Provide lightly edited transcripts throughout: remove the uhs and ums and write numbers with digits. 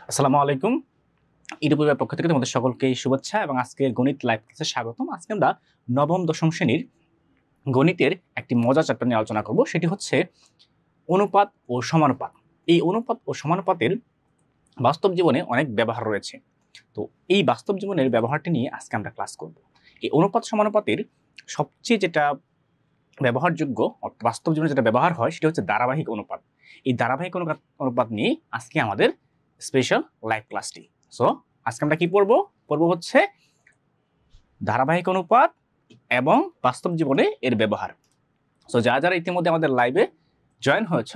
আসসালামু আলাইকুম। ইউটিউবের পক্ষ থেকে তোমাদের সকলকে শুভেচ্ছা এবং আজকের গণিত লাইভ ক্লাসে স্বাগতম। আজকে আমরা নবম দশম শ্রেণীর গণিতের একটি মজার চ্যাপ্টার নিয়ে আলোচনা করব, সেটি হচ্ছে অনুপাত ও সমানুপাত। এই অনুপাত ও সমানুপাতের বাস্তব জীবনে অনেক ব্যবহার রয়েছে। তো এই বাস্তব জীবনের ব্যবহারটি নিয়ে আজকে আমরা ক্লাস করব। এই অনুপাত সমানুপাতের সবচেয়ে যেটা ব্যবহারযোগ্য বাস্তব জীবনে যেটা ব্যবহার হয় সেটা হচ্ছে ধারাবাহিক অনুপাত। এই ধারাবাহিক অনুপাত নিয়ে আজকে আমাদের স্পেশাল লাইভ ক্লাসটি। সো আজকে আমরা কি পড়বো হচ্ছে ধারাবাহিক অনুপাত এবং বাস্তব জীবনে এর ব্যবহার। সো যারা ইতিমধ্যে আমাদের লাইভে জয়েন হয়েছ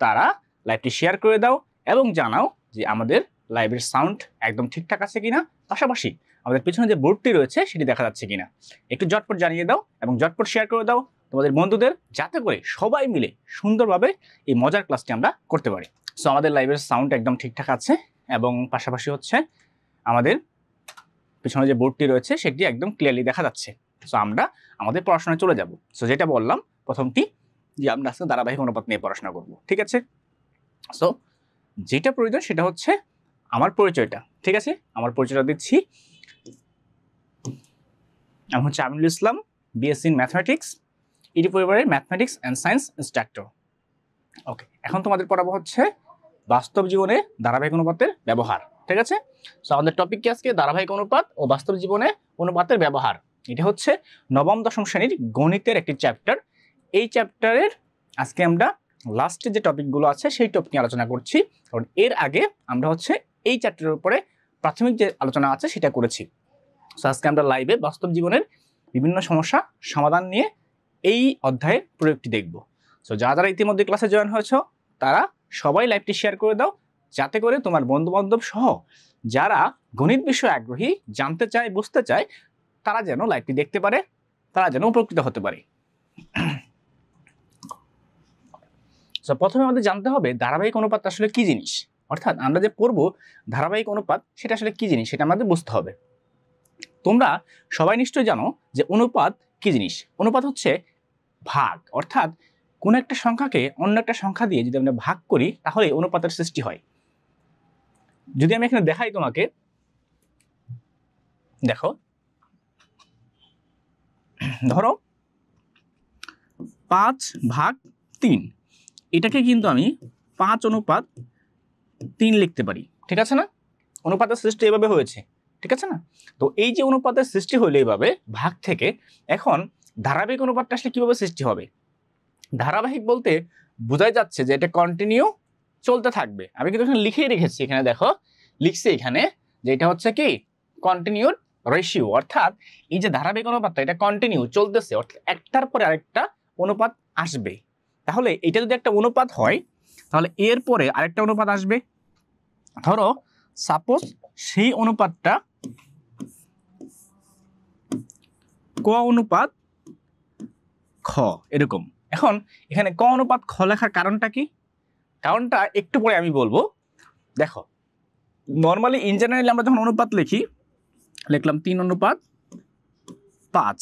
তারা লাইভটি শেয়ার করে দাও এবং জানাও যে আমাদের লাইভের সাউন্ড একদম ঠিকঠাক আছে কিনা, পাশাপাশি আমাদের পিছনে যে বোর্ডটি রয়েছে সেটি দেখা যাচ্ছে কিনা একটু ঝটপট জানিয়ে দাও এবং ঝটপট শেয়ার করে দাও তোমাদের বন্ধুদের, যাতে করে সবাই মিলে সুন্দরভাবে এই মজার ক্লাসটি আমরা করতে পারি। সো আমাদের লাইভের সাউন্ড একদম ঠিকঠাক আছে এবং পাশাপাশি হচ্ছে আমাদের পিছনে যে বোর্ডটি রয়েছে সেটি একদম ক্লিয়ারলি দেখা যাচ্ছে। সো আমরা আমাদের পড়াশোনায় চলে যাব। সো যেটা বললাম প্রথমটি যে আমরা আজকে ধারাবাহিক অনুপাত নিয়ে পড়াশোনা করব, ঠিক আছে? সো যেটা প্রয়োজন সেটা হচ্ছে আমার পরিচয়টা, ঠিক আছে? আমার পরিচয়টা দিচ্ছি। আমি হচ্ছে Aminul Islam, BSc in mathematics, ED পরিবারের ম্যাথমেটিক্স অ্যান্ড সায়েন্স ইনস্ট্রাক্টর। ওকে, এখন তোমাদের পড়াবো হচ্ছে বাস্তব জীবনে ধারাবাহিক অনুপাতের ব্যবহার, ঠিক আছে? সো আমাদের টপিক কি আজকে ধারাবাহিক অনুপাত ও বাস্তব জীবনে অনুপাতের ব্যবহার। এটা হচ্ছে নবম দশম শ্রেণীর গণিতের একটি চ্যাপ্টার। এই চ্যাপ্টারের আজকে আমরা লাস্টে যে টপিকগুলো আছে সেই টপিক নিয়ে আলোচনা করছি, কারণ এর আগে আমরা হচ্ছে এই চ্যাপ্টারের উপরে প্রাথমিক যে আলোচনা আছে সেটা করেছি। সো আজকে আমরা লাইভে বাস্তব জীবনের বিভিন্ন সমস্যা সমাধান নিয়ে এই অধ্যায়ের প্রয়োগটি দেখব। সো যারা ইতিমধ্যে ক্লাসে জয়েন হয়েছ তারা সবাই লাইভটি শেয়ার করে দাও, যাতে করে তোমার বন্ধু বান্ধব সহ যারা গণিত বিষয়ে আগ্রহী, জানতে চায়, বুঝতে চায়, তারা যেন লাইভটি দেখতে পারে, তারা যেন উপকৃত হতে পারে। সো প্রথমে আমাদের জানতে হবে ধারাবাহিক অনুপাত আসলে কি জিনিস, অর্থাৎ আমরা যে পড়ব ধারাবাহিক অনুপাত সেটা আসলে কি জিনিস সেটা আমাদের বুঝতে হবে। তোমরা সবাই নিশ্চয়ই জানো যে অনুপাত কি জিনিস। অনুপাত হচ্ছে ভাগ, অর্থাৎ কোন একটা সংখ্যাকে অন্য একটা সংখ্যা দিয়ে যদি আমরা ভাগ করি তাহলে অনুপাতের সৃষ্টি হয়। যদি আমি এখানে দেখাই তোমাকে, দেখো, ধরো 5/3, এটাকে কিন্তু আমি 5:3 লিখতে পারি, ঠিক আছে না? অনুপাতের সৃষ্টি এভাবে হয়েছে, ঠিক আছে না? তো এই যে অনুপাতের সৃষ্টি হইলো এইভাবে ভাগ থেকে, এখন ধারাবাহিক অনুপাতটা আসলে কিভাবে সৃষ্টি হবে? ধারাবাহিক বলতে বোঝাই যাচ্ছে যে এটা কন্টিনিউ চলতে থাকবে। আমি কিন্তু এখানে লিখেই রেখেছি, এখানে দেখো লিখছি এখানে যে এটা হচ্ছে কি কন্টিনিউড রেশিও, অর্থাৎ এই যে ধারাবাহিক অনুপাতটা এটা কন্টিনিউ চলতেছে, অর্থাৎ একটার পরে আরেকটা অনুপাত আসবে। তাহলে এটা যদি একটা অনুপাত হয় তাহলে এর পরে আরেকটা অনুপাত আসবে। ধরো সাপোজ সেই অনুপাতটা ক অনুপাত খ এরকম। এখন এখানে ক অনুপাত খ লেখার কারণটা কি? কারণটা একটু পরে আমি বলবো। দেখো, নর্মালি ইন জেনারেলি আমরা যখন অনুপাত লিখলাম 3:5,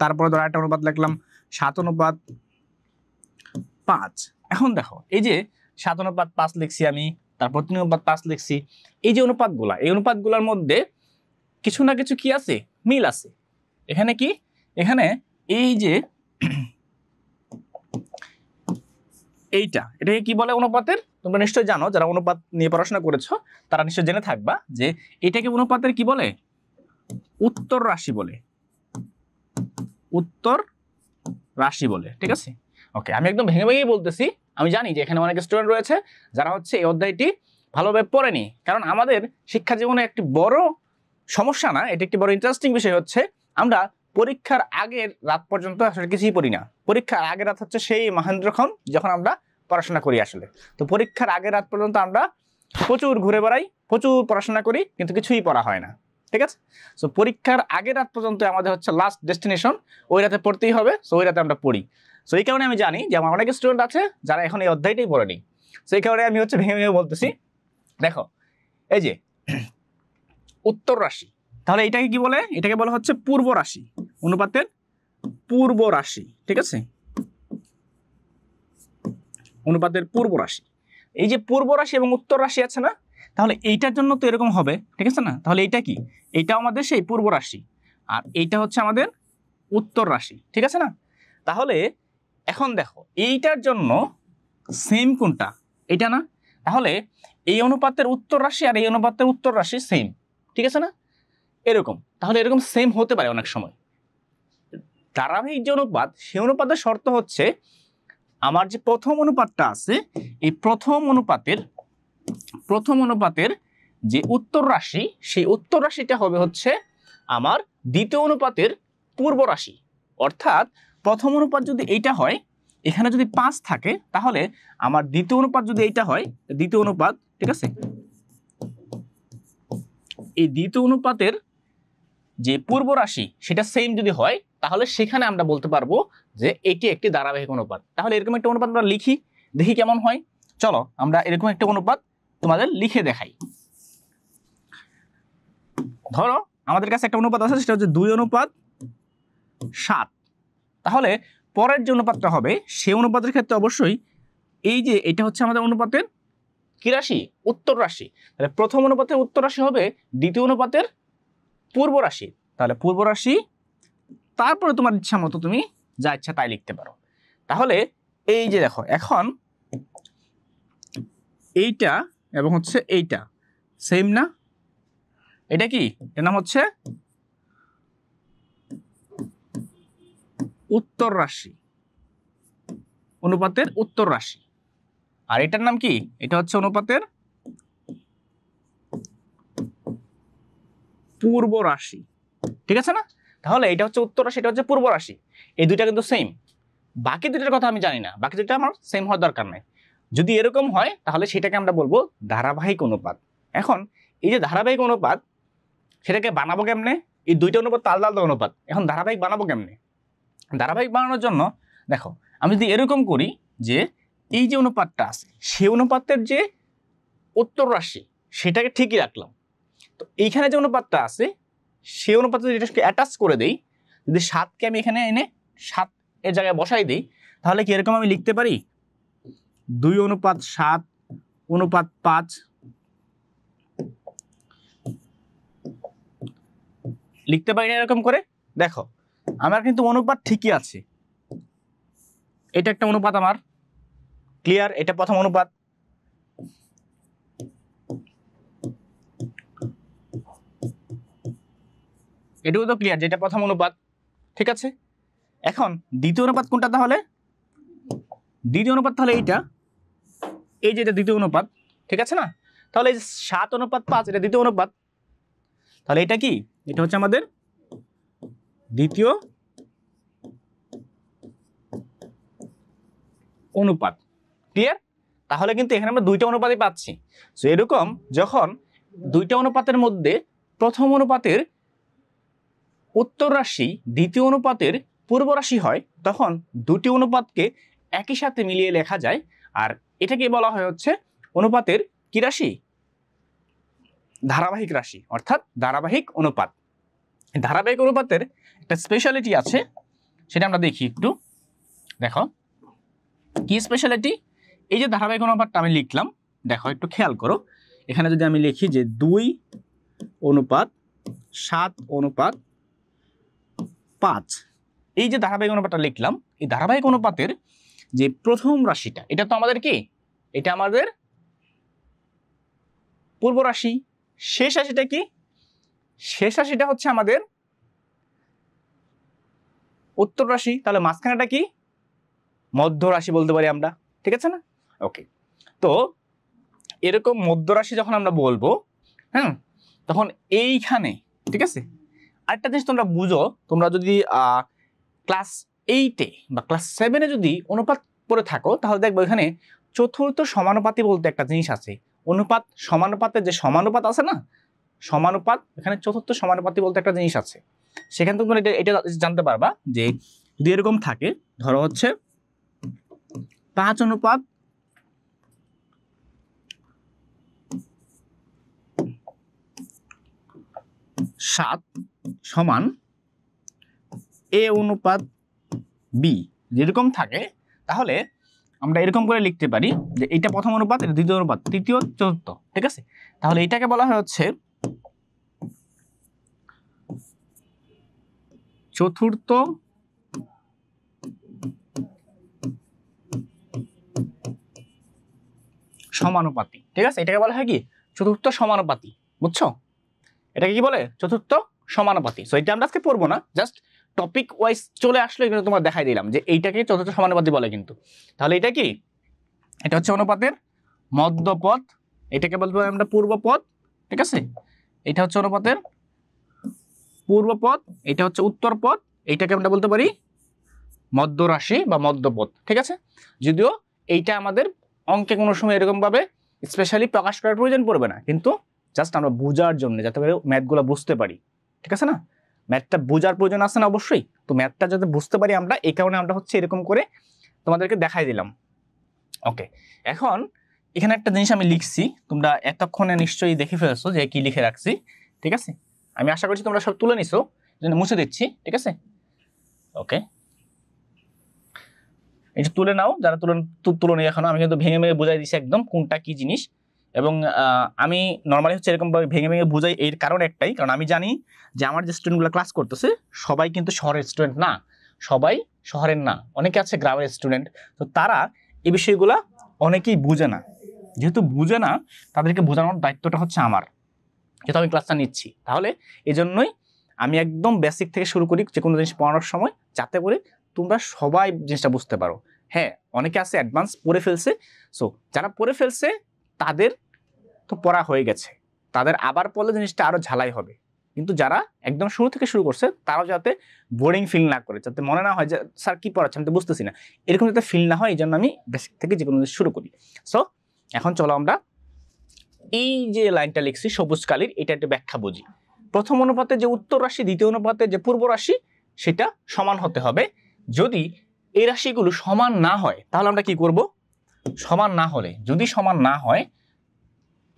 তারপরে ধরো একটা অনুপাত লিখলাম 7:5। এখন দেখো এই যে 7:5 লিখছি আমি, তারপর 3:5 লিখছি, এই যে অনুপাতগুলা, এই অনুপাতগুলোর মধ্যে কিছু না কিছু কি আছে, মিল আছে। এখানে কি, এখানে এই যে এটাকে কি বলে অনুপাতের? তোমরা নিশ্চয়ই জানো, যারা অনুপাত নিয়ে পড়াশোনা করেছো তারা নিশ্চয় জেনে থাকবা যে এটাকে অনুপাতের কি বলে? উত্তর রাশি বলে, উত্তর রাশি বলে, ঠিক আছে? ওকে, আমি একদম ভেঙে ভেঙেই বলতেছি। আমি জানি যে এখানে অনেক স্টুডেন্ট রয়েছে যারা হচ্ছে এই অধ্যায়টি ভালোভাবে পড়েনি, কারণ আমাদের শিক্ষা জীবনে একটি বড় সমস্যা না, এটা একটি বড় ইন্টারেস্টিং বিষয় হচ্ছে আমরা পরীক্ষার আগের রাত পর্যন্ত আসলে কিছুই পড়ি না। পরীক্ষার আগের রাত হচ্ছে সেই মহেন্দ্রক্ষণ যখন আমরা পড়াশোনা করি আসলে। তো পরীক্ষার আগের রাত পর্যন্ত আমরা প্রচুর ঘুরে বেড়াই, প্রচুর পড়াশোনা করি, কিন্তু কিছুই পড়া হয় না, ঠিক আছে? সো পরীক্ষার আগের রাত পর্যন্ত আমাদের হচ্ছে লাস্ট ডেস্টিনেশন, ওই রাতে পড়তেই হবে। সো ওই রাতে আমরা পড়ি। সো এই কারণে আমি জানি যে আমার অনেক স্টুডেন্ট আছে যারা এখন এই অধ্যায়টাই পড়েনি। সো এই কারণে আমি হচ্ছে ভেঙে ভেঙে বলতেছি। দেখো এই যে উত্তর রাশি, তাহলে এটাকে কি বলে? এটাকে বলা হচ্ছে পূর্ব রাশি, অনুপাতের পূর্ব রাশি, ঠিক আছে? অনুপাতের পূর্ব রাশি। এই যে পূর্ব রাশি এবং উত্তর রাশি আছে না, তাহলে এইটার জন্য তো এরকম হবে, ঠিক আছে না? তাহলে এইটা কি? এইটাও আমাদের সেই পূর্ব রাশি, আর এইটা হচ্ছে আমাদের উত্তর রাশি, ঠিক আছে না? তাহলে এখন দেখো এইটার জন্য সেম কোনটা? এটা না? তাহলে এই অনুপাতের উত্তর রাশি আর এই অনুপাতের উত্তর রাশি সেম, ঠিক আছে না? এরকম, তাহলে এরকম সেম হতে পারে অনেক সময়। ধারাবাহিক যে অনুপাত, সেই অনুপাতের শর্ত হচ্ছে আমার যে প্রথম অনুপাতটা আছে, এই প্রথম অনুপাতের যে উত্তর রাশি, সেই উত্তর রাশিটা হবে হচ্ছে আমার দ্বিতীয় অনুপাতের পূর্ব রাশি। অর্থাৎ প্রথম অনুপাত যদি এইটা হয়, এখানে যদি 5 থাকে, তাহলে আমার দ্বিতীয় অনুপাত যদি এইটা হয়, দ্বিতীয় অনুপাত, ঠিক আছে, এই দ্বিতীয় অনুপাতের যে পূর্ব রাশি সেটা সেম যদি হয়, তাহলে সেখানে আমরা বলতে পারবো যে এটি একটি ধারাবাহিক অনুপাত। তাহলে এরকম একটা অনুপাত আমরা লিখি, দেখি কেমন হয়। চলো আমরা এরকম একটা অনুপাত তোমাদের লিখে দেখাই। ধরো আমাদের কাছে একটা অনুপাত আছে, সেটা হচ্ছে 2:7। তাহলে পরের যে অনুপাতটা হবে, সেই অনুপাতের ক্ষেত্রে অবশ্যই এই যে এটা হচ্ছে আমাদের অনুপাতের কি রাশি? উত্তর রাশি। তাহলে প্রথম অনুপাতের উত্তর রাশি হবে দ্বিতীয় অনুপাতের পূর্ব রাশি। তাহলে পূর্ব রাশি, তারপরে তোমার ইচ্ছা মতো তুমি যা ইচ্ছা তাই লিখতে পারো। তাহলে এই যে দেখো, এখন এইটা এবং হচ্ছে এইটা সেম না? এটা কি? এর নাম হচ্ছে উত্তর রাশি, অনুপাতের উত্তর রাশি। আর এটার নাম কি? এটা হচ্ছে অনুপাতের পূর্ব রাশি, ঠিক আছে না? তাহলে এটা হচ্ছে উত্তর রাশি, এটা হচ্ছে পূর্ব রাশি, এই দুইটা কিন্তু সেম। বাকি দুইটার কথা আমি জানি না, বাকি দুইটা আমার সেম হওয়ার দরকার নাই। যদি এরকম হয় তাহলে সেটাকে আমরা বলবো ধারাবাহিক অনুপাত। এখন এই যে ধারাবাহিক অনুপাত, সেটাকে বানাবো কেমনে? এই দুইটা অনুপাত আলাদা আলাদা অনুপাত, এখন ধারাবাহিক বানাবো কেমনে? ধারাবাহিক বানানোর জন্য দেখো, আমি যদি এরকম করি যে এই যে অনুপাতটা আছে, সেই অনুপাতের যে উত্তর রাশি সেটাকে ঠিকই রাখলাম, তো এইখানে যে অনুপাতটা আছে সেই অনুপাতে যদি এটাকে অ্যাটাচ করে দেই, যদি 7কে আমি এখানে এনে 7 এর জায়গায় বসাই দিই, তাহলে কি এরকম আমি লিখতে পারি 2:7:5 লিখতে পারি না এরকম করে? দেখো আমার কিন্তু অনুপাত ঠিকই আছে, এটা একটা অনুপাত আমার ক্লিয়ার, এটা প্রথম অনুপাত। এটাও তো ক্লিয়ার, যেটা প্রথম অনুপাত, ঠিক আছে। এখন দ্বিতীয় অনুপাত কোনটা? তাহলে দ্বিতীয় অনুপাত তাহলে এইটা, এই যে এটা দ্বিতীয় অনুপাত, ঠিক আছে না? তাহলে 7:5 এটা দ্বিতীয় অনুপাত। তাহলে এটা কি? এটা হচ্ছে আমাদের দ্বিতীয় অনুপাত, ক্লিয়ার? তাহলে কিন্তু এখানে আমরা দুইটা অনুপাতই পাচ্ছি। সো এরকম যখন দুইটা অনুপাতের মধ্যে প্রথম অনুপাতের উত্তর রাশি দ্বিতীয় অনুপাতের পূর্ব রাশি হয়, তখন দুটি অনুপাতকে একই সাথে মিলিয়ে লেখা যায়। আর এটাকে বলা হয় হচ্ছে অনুপাতের কি রাশি? ধারাবাহিক রাশি, অর্থাৎ ধারাবাহিক অনুপাত। ধারাবাহিক অনুপাতের একটা স্পেশালিটি আছে, সেটা আমরা দেখি একটু। দেখো কি স্পেশালিটি? এই যে ধারাবাহিক অনুপাতটা আমি লিখলাম, দেখো একটু খেয়াল করো, এখানে যদি আমি লিখি যে 2:7:5, এই যে ধারাবাহিক অনুপাতটা লিখলাম, এই ধারাবাহিক অনুপাতের যে প্রথম রাশিটা, এটা তো আমাদের কি? এটা আমাদের পূর্ব রাশি। শেষ রাশিটা কি? শেষ রাশিটা হচ্ছে আমাদের উত্তর রাশি। তাহলে মাঝখানেটা কি? মধ্য রাশি বলতে পারি আমরা, ঠিক আছে না? ওকে, তো এরকম মধ্য রাশি যখন আমরা বলবো, হ্যাঁ, তখন এইখানে, ঠিক আছে, আরেকটা জিনিস তোমরা বুঝো, তোমরা যদি ক্লাস 8-এ বা ক্লাস 7-এ যদি অনুপাত পড়ে থাকো, তাহলে দেখবো এখানে চতুর্থ সমানুপাতি বলতে একটা জিনিস আছে। অনুপাত সমানুপাতের যে সমানুপাত আছে না, সমানুপাত, এখানে চতুর্থ সমানুপাতি বলতে একটা জিনিস আছে। সেখান থেকে তোমরা এটা জানতে পারবা যে যদি এরকম থাকে, ধরো হচ্ছে 5:7 সমান A অনুপাত B যেরকম থাকে, তাহলে আমরা এরকম করে লিখতে পারি যে এটা প্রথম অনুপাত, এটা দ্বিতীয় অনুপাত, তৃতীয়, চতুর্থ, ঠিক আছে। তাহলে এটাকে বলা হয় হচ্ছে চতুর্থ সমানুপাতি, ঠিক আছে। এটাকে বলা হয় কি চতুর্থ সমানুপাতি, বুঝছো? এটাকে কি বলে চতুর্থ সমানুপাতি। সো এটা আমরা আজকে পড়বো না, জাস্ট টপিক ওয়াইজ চলে আসলো, এগুলো তোমার দেখাই দিলাম যে এইটাকে চতুর্থ সমানুপাতি বলে কিন্তু। তাহলে এটা কি, এটা হচ্ছে অনুপাতের মধ্যপদ, এটাকে বলবো আমরা পূর্বপদ, ঠিক আছে। এটা হচ্ছে অনুপাতের পূর্বপদ, এটা হচ্ছে উত্তরপদ, এইটাকে আমরা বলতে পারি মধ্যরাশি বা মধ্যপদ, ঠিক আছে। যদিও এইটা আমাদের অঙ্কে কোনো সময় এরকম ভাবে স্পেশালি প্রকাশ করার প্রয়োজন পড়বে না, কিন্তু জাস্ট আমরা বোঝার জন্য, যাতে করে ম্যাথগুলো বুঝতে পারি, ঠিক আছে না। ম্যাথটা বোঝার প্রয়োজন আছে না অবশ্যই, তো ম্যাথটা যাতে বুঝতে পারি আমরা, এই কারণে আমরা হচ্ছে এরকম করে তোমাদেরকে দেখাই দিলাম। ওকে, এখন এখানে একটা জিনিস আমি লিখছি, তোমরা এতক্ষণে নিশ্চয়ই দেখে ফেলেছো যে কি লিখে রাখছি, ঠিক আছে। আমি আশা করছি তোমরা সব তুলে নিছো, জন্য মুছে দিচ্ছি, ঠিক আছে। ওকে, এটা তুলে নাও, যারা তুলনি এখনো, আমি কিন্তু ভেঙে ভেঙে বুঝাই দিচ্ছি একদম কোনটা কি জিনিস। এবং আমি নর্মালি হচ্ছে এরকম ভাবে ভেঙে ভেঙে বুঝাই, এর কারণ একটাই, কারণ আমি জানি যে আমার যে স্টুডেন্টগুলো ক্লাস করতেছে সবাই কিন্তু শহরের স্টুডেন্ট না, সবাই শহরের না, অনেকে আছে গ্রামের স্টুডেন্ট। তো তারা এই বিষয়গুলা অনেকেই বুঝে না, যেহেতু বুঝে না তাদেরকে বোঝানোর দায়িত্বটা হচ্ছে আমার, যেহেতু আমি ক্লাসটা নিচ্ছি। তাহলে এই জন্যই আমি একদম বেসিক থেকে শুরু করি যে কোনো জিনিস পড়ানোর সময়, যাতে করে তোমরা সবাই জিনিসটা বুঝতে পারো। হ্যাঁ, অনেকে আছে অ্যাডভান্স পড়ে ফেলছে, সো যারা পড়ে ফেলছে তাদের তো পড়া হয়ে গেছে, তাদের আবার পড়লে জিনিসটা আরো ঝালাই হবে। কিন্তু যারা একদম শুরু থেকে শুরু করছে তারাও যাতে বোরিং ফিল না করে, যাতে মনে না হয় যে স্যার কি পড়াচ্ছে আমি তো বুঝতেছি না, এরকম যাতে ফিল না হয়, এই জন্য আমি বেসিক থেকে যে কোনো জিনিস শুরু করি। সো এখন চলো আমরা এই যে লাইনটা লিখছি সবুজ কালির, এটা একটা ব্যাখ্যা বুঝি। প্রথম অনুপাতে যে উত্তর রাশি, দ্বিতীয় অনুপাতে যে পূর্ব রাশি, সেটা সমান হতে হবে। যদি এই রাশিগুলো সমান না হয় তাহলে আমরা কি করব? সমান না হলে, যদি সমান না হয়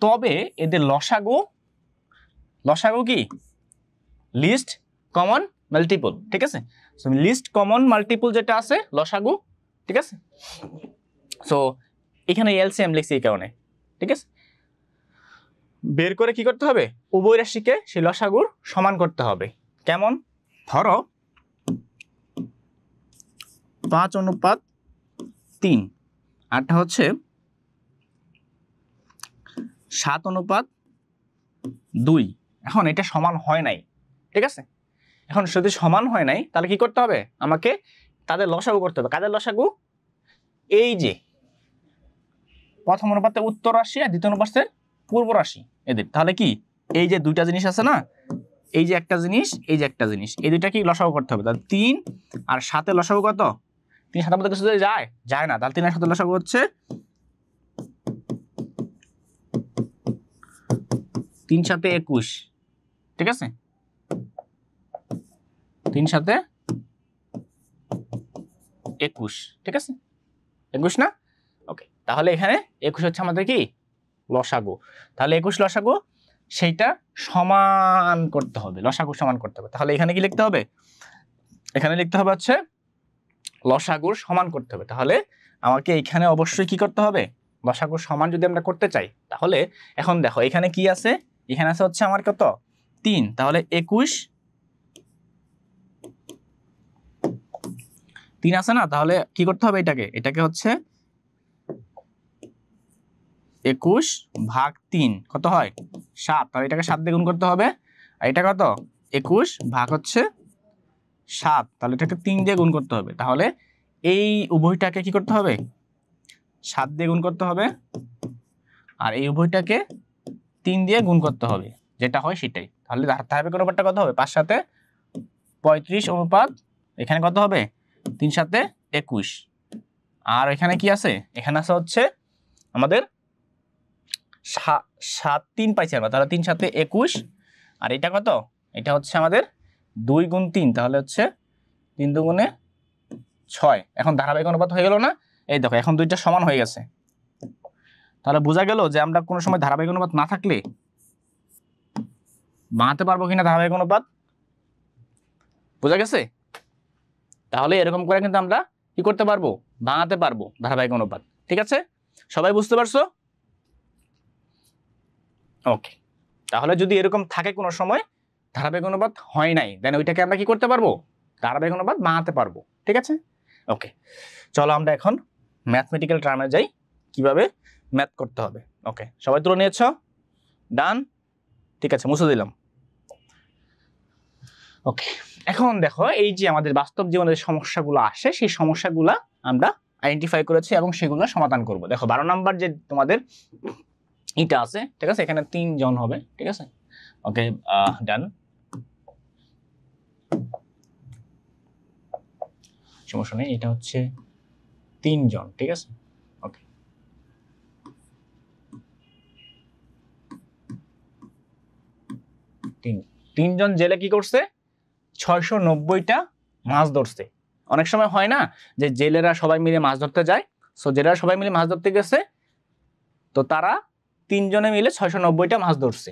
তবে এদের লসাগু, লসাগু কি লিস্ট কমন মাল্টিপল, ঠিক আছে। সো লিস্ট কমন মাল্টিপল যেটা আছে লসাগু, ঠিক আছে। সো এখানে এলসিএম লিখছি এই কারণে, ঠিক আছে। বের করে কি করতে হবে? উভয় রাশিকে সেই লসাগুর সমান করতে হবে। কেমন? ধরো 5:3, আরটা হচ্ছে 7:2। এখন এটা সমান হয় নাই, ঠিক আছে। এখন যদি সমান হয় নাই তাহলে কি করতে হবে? আমাকে তাদের লসাগু করতে হবে। কাদের লসাগু? এই যে প্রথম অনুপাতে উত্তর রাশি আর দ্বিতীয় অনুপাতে পূর্ব রাশি এদের। তাহলে কি এই যে দুইটা জিনিস আছে না, এই যে একটা জিনিস, এই যে একটা জিনিস, এই দুইটা কি লসাগু করতে হবে। তাহলে 3 আর 7 এর লসাগু কত? 3 7 এর মধ্যে কিছু যায় যায় না, তাহলে 3 আর 7 এর লসাগু হচ্ছে 3 7 21, ঠিক আছে। 3 7 21, ঠিক আছে, 21 না? ওকে, তাহলে এখানে 21 হচ্ছে আমাদের কি লসাগু। তাহলে 21 লসাগু, সেইটা সমান করতে হবে, লসাগু সমান করতে হবে। তাহলে এখানে কি লিখতে হবে? এখানে লিখতে হবে হচ্ছে লসাগুর সমান করতে হবে। তাহলে আমাকে এখানে অবশ্যই কি করতে হবে? লসাগুর সমান যদি আমরা করতে চাই, তাহলে এখন দেখো এখানে কি আছে, এখানে আছে হচ্ছে আমার কত 3, তাহলে 21 3 আছে না, তাহলে কি করতে হবে? এটাকে হচ্ছে 21 ভাগ 3 কত হয়? 7, তাহলে এটাকে 7 দিয়ে গুণ করতে হবে। আর এটা কত? 21 ভাগ হচ্ছে 7, তাহলে এটাকে 3 দিয়ে গুণ করতে হবে। তাহলে এই উভয়টাকে কি করতে হবে? 7 দিয়ে গুণ করতে হবে, আর এই উভয়টাকে 3 দিয়ে গুণ করতে হবে, যেটা হয় সেটাই। তাহলে ধারাবাহিক অনুপাতটা কত হবে? 5 7 35 অনুপাত, এখানে কত হবে? 3 7 21। আর এখানে কি আছে? এখানে আছে হচ্ছে আমাদের 7 3 পাইছি আমরা, তাহলে 3 7 21। আর এটা কত? এটা হচ্ছে আমাদের 2 গুণ 3, তাহলে হচ্ছে 3 2 6। এখন ধারাবাহিক অনুপাত হয়ে গেল না? এই দেখো এখন দুইটা সমান হয়ে গেছে। তাহলে বোঝা গেল যে আমরা কোনো সময় ধারাবাহিক অনুপাত না থাকলে বানাতে পারবো কিনা ধারাবাহিক অনুপাত, বোঝা গেছে? তাহলে এরকম করে কিন্তু আমরা কি করতে পারবো, ভাঙাতে পারবো ধারাবাহিক অনুপাত। ঠিক আছে, সবাই বুঝতে পারছো? ওকে, তাহলে যদি এরকম থাকে কোনো সময় ধারাবাহিক অনুপাত হয় নাই, দেন ওইটাকে আমরা কি করতে পারবো, ধারাবাহিক অনুপাত বানাতে পারবো। ঠিক আছে, ওকে, চলো আমরা এখন ম্যাথমেটিক্যাল টার্মে যাই, কিভাবে ম্যাথ করতে হবে। ওকে, সবাই তুলে নিয়েছ? ডান, ঠিক আছে, মুছে দিলাম। ওকে, এখন দেখো এই যে আমাদের বাস্তব জীবনে যে সমস্যাগুলো আসে সেই সমস্যাগুলো আমরা আইডেন্টিফাই করেছি এবং সেগুলো সমাধান করব। দেখো 12 নাম্বার যে তোমাদের এটা আছে, ঠিক আছে, এখানে 3 জন হবে। ঠিক আছে, ওকে, ডান, সমস্যা নেই, এটা হচ্ছে 3 জন। ঠিক আছে, ওকে, তিন জন জেলে কি করছে, 690টা মাছ ধরছে। অনেক সময় হয় না যে জেলেরা সবাই মিলে মাছ ধরতে যায়, সো জেলেরা সবাই মিলে মাছ ধরতে গেছে, তো তারা 3 জনে মিলে 690টা মাছ ধরছে।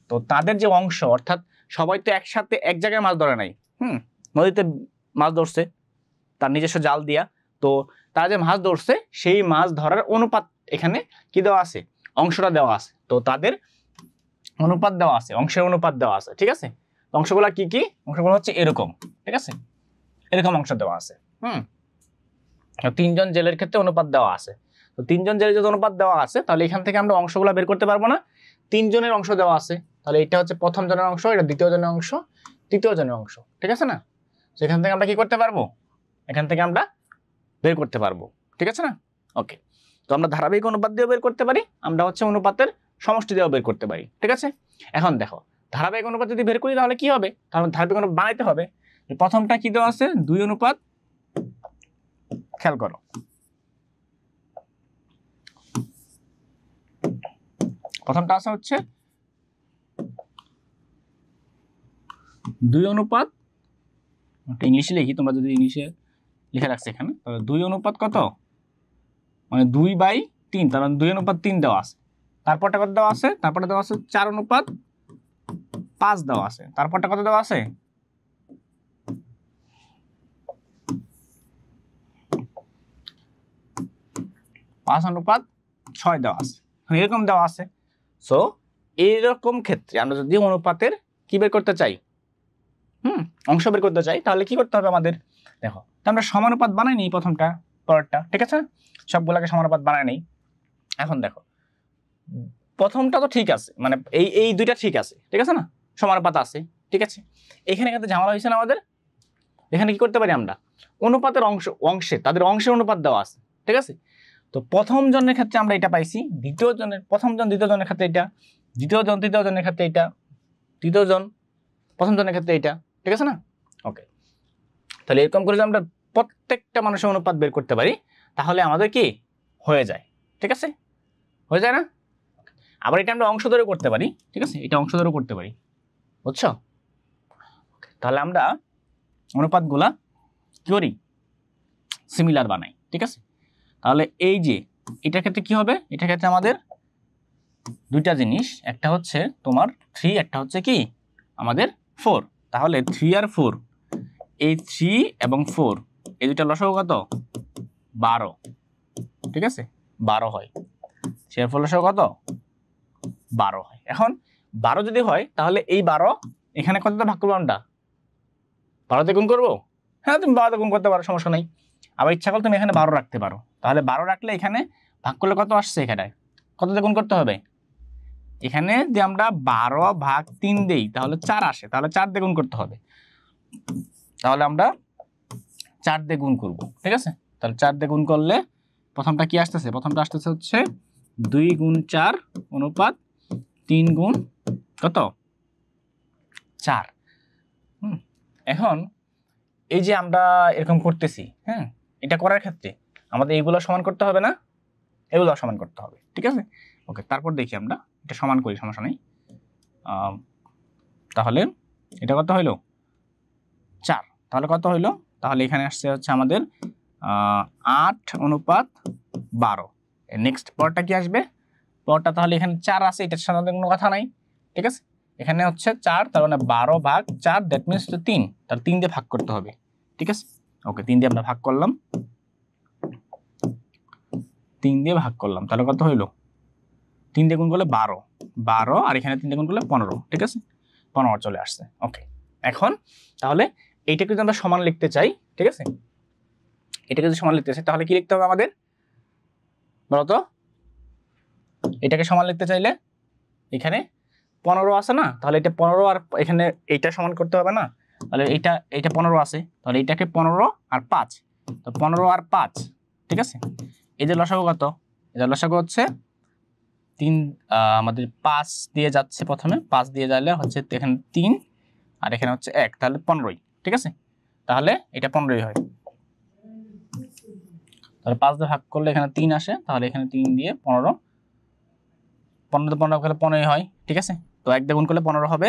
তো তাদের যে অংশ, অর্থাৎ সবাই তো একসাথে এক জায়গায় মাছ ধরে নাই, নদীতে মাছ ধরছে তার নিজস্ব জাল দিয়া, তো তারা যে মাছ ধরছে সেই মাছ ধরার অনুপাত এখানে কি দেওয়া আছে, অংশটা দেওয়া আছে। তো তাদের অনুপাত দেওয়া আছে, অংশের অনুপাত দেওয়া আছে। ঠিক আছে, অংশগুলো কি কি, অংশগুলো হচ্ছে এরকম। ঠিক আছে, এরকম অংশ দেওয়া আছে। 3 জন জেলের ক্ষেত্রে অনুপাত দেওয়া আছে। তো 3 জন জেলের যদি অনুপাত দেওয়া আছে তাহলে এখান থেকে আমরা অংশগুলো বের করতে পারবো না। 3 জনের অংশ দেওয়া আছে, তাহলে এটা হচ্ছে প্রথম জনের অংশ, এটা দ্বিতীয় জনের অংশ, তৃতীয় জনের অংশ। ঠিক আছে না, তো এখান থেকে আমরা কি করতে পারবো, এখান থেকে আমরা বের করতে পারবো। ঠিক আছে না, ওকে, তো আমরা ধারাবাহিক অনুপাত দিয়েও বের করতে পারি, আমরা হচ্ছে অনুপাতের সমষ্টি দিয়েও বের করতে পারি। ঠিক আছে, এখন দেখো ধারাবাহিক অনুপাত যদি বের করি তাহলে কি হবে, তাহলে ধারাবাহিক অনুপাত বানাইতে হবে। প্রথমটা কি দেওয়া আছে, 2 অনুপাত, খেয়াল করো, প্রথমটা আছে হচ্ছে 2 অনুপাত, ইংলিশে লিখি, তোমরা যদি ইংলিশে লিখে রাখছে এখানে, তাহলে 2 অনুপাত কত, মানে 2/3, তার মানে 2 অনুপাত 3 দেওয়া আছে। তারপরটা কত দেওয়া আছে, তারপরটা দেওয়া আছে 4 অনুপাত 5 দেওয়া আছে। তারপরটা কত দেওয়া আছে, 5 অনুপাত 6 দেওয়া আছে, এরকম দেওয়া আছে। সো এইরকম ক্ষেত্রে আমরা যদি অনুপাতের কি বের করতে চাই, অংশ বের করতে চাই, তাহলে কি করতে হবে আমাদের, দেখো আমরা সমানুপাত বানাই নিই প্রথমটা পরেরটা। ঠিক আছে, সবগুলোকে সমানুপাত বানাই নেই। এখন দেখো প্রথমটা তো ঠিক আছে, মানে এই দুইটা ঠিক আছে, ঠিক আছে না, সমানুপাত আছে। ঠিক আছে, এখানে কিন্তু ঝামেলা হয়েছে না আমাদের, এখানে কি করতে পারি আমরা, অনুপাতের অংশে তাদের অংশের অনুপাত দেওয়া আছে। ঠিক আছে, তো প্রথম জনের ক্ষেত্রে আমরা এটা পাইছি, দ্বিতীয় জনের, প্রথম জন দ্বিতীয় জনের ক্ষেত্রে এটা, দ্বিতীয় জন তৃতীয় জনের ক্ষেত্রে এটা, তৃতীয় জন প্রথম জনের ক্ষেত্রে এটা। ঠিক আছে না, ওকে, তাহলে এরকম করে যদি আমরা প্রত্যেকটা মানুষের অনুপাত বের করতে পারি তাহলে আমাদের কি হয়ে যায়। ঠিক আছে, হয়ে যায় না, আবার এটা আমরা অংশ ধরে করতে পারি। ঠিক আছে, এটা অংশ ধরে করতে পারি, বুঝছো? তাহলে আমরা অনুপাতগুলা কি করি, সিমিলার বানাই। ঠিক আছে, তাহলে এই যে এটার ক্ষেত্রে কি হবে, এটার ক্ষেত্রে আমাদের দুইটা জিনিস, একটা হচ্ছে তোমার 3, একটা হচ্ছে কি আমাদের 4। তাহলে 3 আর 4, এই 3 এবং 4 এই দুইটা লসাগু কত, 12। ঠিক আছে, 12 হয়, সে ফল লসাগু কত, 12 হয়। এখন 12 যদি হয় তাহলে এই 12 এখানে কতটা ভাগ করবো আমরা, 12তে গুণ করবো। হ্যাঁ, তুমি 12তে গুণ করতে পারো, সমস্যা নেই। আবার ইচ্ছা করলে তুমি এখানে 12 রাখতে পারো। তাহলে 12 রাখলে এখানে ভাগ করলে কত আসছে, এখানে কততে গুণ করতে হবে, এখানে যে আমরা 12/3 দেই তাহলে 4 আসে, তাহলে 4 দিয়ে গুণ করতে হবে। তাহলে আমরা 4 দিয়ে গুণ করবো। ঠিক আছে, তাহলে 4 দিয়ে গুণ করলে প্রথমটা কি আসতেছে, প্রথমটা আসতেছে হচ্ছে 2 গুণ 4 অনুপাত 3 গুণ কত, 4। এখন এই যে আমরা এরকম করতেছি, হ্যাঁ, এটা করার ক্ষেত্রে আমাদের এইগুলো সমান করতে হবে না, এগুলো সমান করতে হবে। ঠিক আছে, ওকে, তারপর দেখি আমরা এটা সমান করি, সমস্যা নেই। তাহলে এটা কত হইলো, 4, তাহলে কত হইলো, তাহলে এখানে আসছে হচ্ছে আমাদের 8 অনুপাত 12। নেক্সট পরটা কি আসবে, পরটা তাহলে এখানে 4 আছে, এটার সাথে কোনো কথা নাই। ঠিক আছে, এখানে হচ্ছে 4, তার মানে 12/4, দ্যাট মিনস 3, তার 3 দিয়ে ভাগ করতে হবে। ঠিক আছে, ওকে, 3 দিয়ে আমরা ভাগ করলাম, 3 দিয়ে ভাগ করলাম, তাহলে কত হইলো? 3 দিয়ে গুণ করলে 12 আর এখানে 3 দিয়ে গুণ করলে 15, ঠিক আছে? 15 চলে আসছে। ওকে, এখন তাহলে এইটাকে যদি আমরা সমান লিখতে চাই, ঠিক আছে, এটাকে যদি সমান লিখতে চাই তাহলে কি লিখতে হবে আমাদের বলতো? এটাকে সমান লিখতে চাইলে এখানে 15 আছে না, তাহলে এটা 15 আর এখানে এইটা সমান করতে হবে না, তাহলে এইটা 15 আছে, তাহলে এটাকে 15 আর 5, তো 15 আর 5, ঠিক আছে? এই যে লসাগু কত? এটা লসাগু হচ্ছে 3, আমাদের 5 দিয়ে যাচ্ছে, প্রথমে 5 দিয়ে যাইলে হচ্ছে এখানে 3 আর এখানে হচ্ছে 1, তাহলে 15ই, ঠিক আছে? তাহলে এটা 15ই হয়। তাহলে 5 দিয়ে ভাগ করলে এখানে 3 আসে, তাহলে এখানে 3 দিয়ে 15, 15 দিয়ে 15 করলে 15ই হয়, ঠিক আছে? তো 1 দিয়ে গুণ করলে 15 হবে।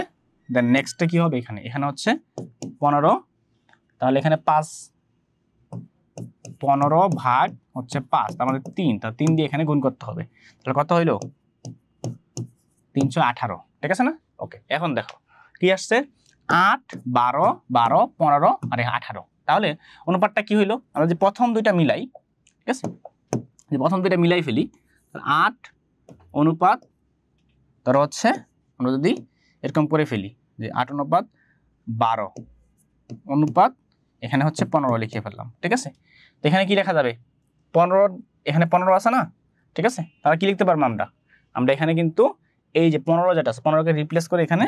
দেন নেক্সটে কি হবে? এখানে হচ্ছে 15, তাহলে এখানে 15 ভাগ হচ্ছে 5, তার মানে 3, তা 3 দিয়ে এখানে গুণ করতে হবে, তাহলে কত হইলো? 318, ঠিক আছে না? ওকে, এখন দেখো কি আসছে, 8, 12, 12, 15 আর 18, তাহলে অনুপাতটা কি হইলো? আমরা যে প্রথম দুইটা মিলাই, ঠিক আছে, যে প্রথম দুইটা মিলাই ফেলি, 8 অনুপাত, ধরো হচ্ছে আমরা যদি এরকম করে ফেলি যে 8 অনুপাত 12 অনুপাত এখানে হচ্ছে 15 লিখে ফেললাম, ঠিক আছে? তো এখানে কি লেখা যাবে? 15, এখানে 15 আছে না, ঠিক আছে? তাহলে কি লিখতে পারবো আমরা এখানে কিন্তু এই যে 15 যেটা আছে 15কে রিপ্লেস করে এখানে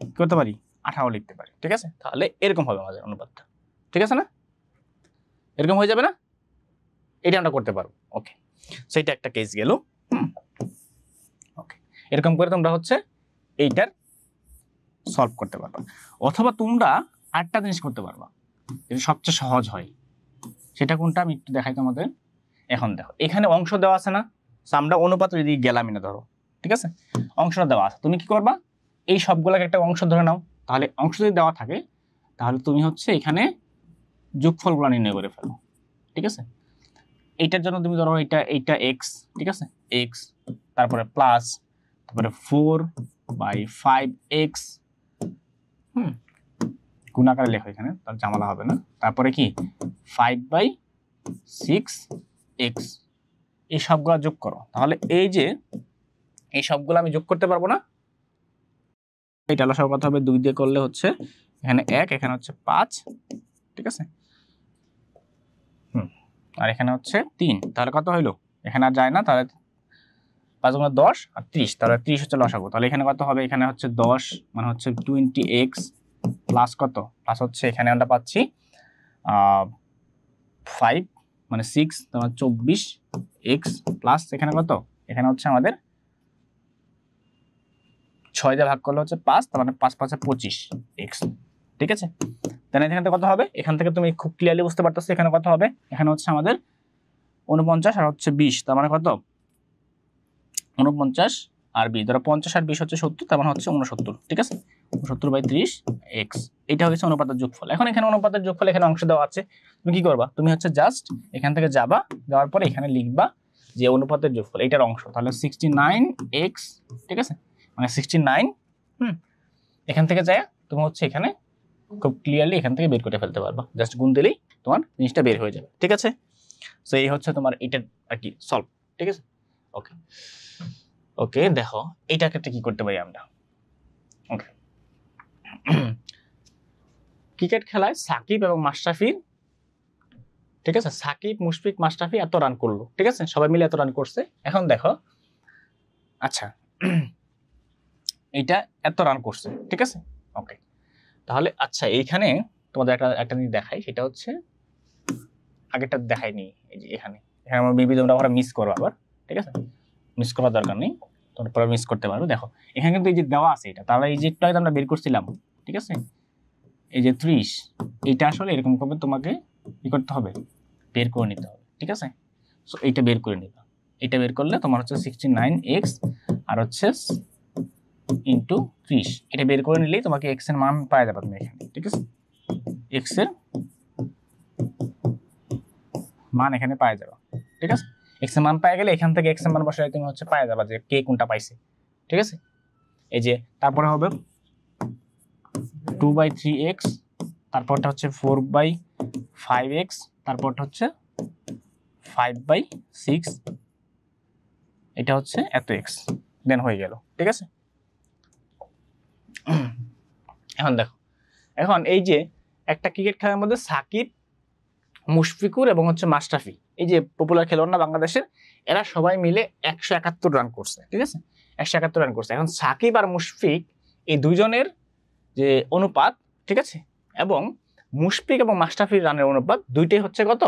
কি করতে পারি? 18 লিখতে পারি, ঠিক আছে? তাহলে এরকম হবে আমাদের অনুপাতটা, ঠিক আছে না? এরকম হয়ে যাবে না? এটা আমরা করতে পারবো। ওকে, সেইটা একটা কেস গেল। ওকে, এরকম করে তোমরা হচ্ছে এইটার সলভ করতে পারবা, অথবা তোমরা আরেকটা জিনিস করতে পারবা, এটা সবচেয়ে সহজ হয়। সেটা কোনটা আমি একটু দেখাই তোমাদের। এখন দেখো এখানে অংশ দেওয়া আছে না, আমরা অনুপাত যদি গেলামই না, ধরো, ঠিক আছে, অংশটা দেওয়া আছে, তুমি কি করবা? এই সবগুলোকে একটা অংশ ধরে নাও, তাহলে অংশ যদি দেওয়া থাকে তাহলে তুমি হচ্ছে এখানে যোগফলগুলো নির্ণয় করে ফেলো, ঠিক আছে? এইটার জন্য তুমি ধরো এইটা x, ঠিক আছে, x, তারপরে প্লাস, তারপরে 4/5x, গুণ আকারে লেখো এখানে, তার ঝামেলা হবে না। তারপরে কি 5/6x, এই সবগুলো যোগ করো, তাহলে এই যে এই সবগুলো আমি যোগ করতে পারবো না, এটা লসাগু কত হবে? 2 দিয়ে করলে হচ্ছে এখানে 1, এখানে হচ্ছে 5, ঠিক আছে, আর এখানে হচ্ছে 3, তাহলে কত হইলো? এখানে আর যায় না, তাহলে 5 গুণ 10 আর 30, তাহলে 30 হচ্ছে লসাগু, তাহলে এখানে কত হবে? এখানে হচ্ছে 10 মানে হচ্ছে 20x প্লাস কত? প্লাস হচ্ছে এখানে আমরা পাচ্ছি 5 মানে 6, তোমার 24x প্লাস এখানে কত? এখানে হচ্ছে আমাদের 6 দিয়ে ভাগ করলে হচ্ছে 5, তার মানে 5 5 25x, ঠিক আছে? তাহলে এখান থেকে কত হবে? এখান থেকে তুমি খুব ক্লিয়ারলি বুঝতে পারতেছো এখানে কত হবে। এখানে হচ্ছে আমাদের 49 আর হচ্ছে 20, তার মানে কত? 49 আর 20, ধরো 50 আর 20 হচ্ছে 70, তার মানে হচ্ছে 69, ঠিক আছে? 69/30x, এটা হচ্ছে অনুপাতের যোগফল। এখন এখানে অনুপাতের যোগফল এখানে অংশ দেওয়া আছে, তুমি কি করবা? তুমি হচ্ছে জাস্ট এখান থেকে যাবা, যাওয়ার পরে এখানে লিখবা যে অনুপাতের যোগফল এটার অংশ, তাহলে 69x, ঠিক আছে, মানে 69, এখান থেকে যায় তুমি হচ্ছে এখানে খুব ক্লিয়ারলি এখান থেকে বের করে ফেলতে পারবা, জাস্ট গুণ দিলেই তোমার জিনিসটা বের হয়ে যাবে, ঠিক আছে? সো এই হচ্ছে তোমার এটার আর কি সলভ, ঠিক আছে? ওকে ওকে, দেখো এইটাকে কি করতে পারি আমরা। ওকে, ক্রিকেট খেলায় সাকিব এবং মাশরাফির, ঠিক আছে, সাকিব, মুশফিক, মাশরাফি এত রান করলো, ঠিক আছে, সবাই মিলে এত রান করছে। এখন দেখো, আচ্ছা এইটা এত রান করছে, ঠিক আছে, ওকে, তাহলে আচ্ছা এইখানে তোমাদের একটা জিনিস দেখাই, সেটা হচ্ছে আগেরটা দেখাইনি, এই যে এখানে আমার মেবি তোমরা মিস করো আবার, ঠিক আছে, মিস করার দরকার নেই, তোমরা পরে মিস করতে পারো। দেখো এখানে কিন্তু এই যে দেওয়া আছে এটা, তাহলে এই যে একটু আগে আমরা বের করছিলাম, ঠিক আছে, এই যে 30, এটা আসলে এরকম ভাবে তোমাকে কি করতে হবে? বের করে নিতে হবে, ঠিক আছে? সো এইটা বের করে নিবা, এটা বের করলে তোমার হচ্ছে 69x আর হচ্ছে ইন্টু 30, এটা বের করে নিলেই তোমাকে x এর মান পাওয়া যাবে তুমি এখানে, ঠিক আছে? x এর মান এখানে পাওয়া যাবে, ঠিক আছে? x এর মান পাওয়া গেলে এখান থেকে x এর মান বসালে তুমি হচ্ছে পাওয়া যাবে যে কে কোনটা পাইছে, ঠিক আছে? এই যে তারপরে হবে 2/3x, তারপরটা হচ্ছে 4/5x, তারপরটা হচ্ছে 5/6, এটা হচ্ছে এত এক্স, দেন হয়ে গেল। ঠিক আছে, এখন দেখো, এখন এই যে একটা ক্রিকেট খেলার মধ্যে সাকিব, মুশফিকুর এবং হচ্ছে মাশরাফি, এই যে পপুলার খেলোয়াড় না বাংলাদেশের, এরা সবাই মিলে 171 রান করছে। ঠিক আছে, 171 রান করছে। এখন সাকিব আর মুশফিক এই দুইজনের যে অনুপাত, ঠিক আছে, এবং মুশফিক এবং মাশরাফির রানের অনুপাত দুইটাই হচ্ছে কত,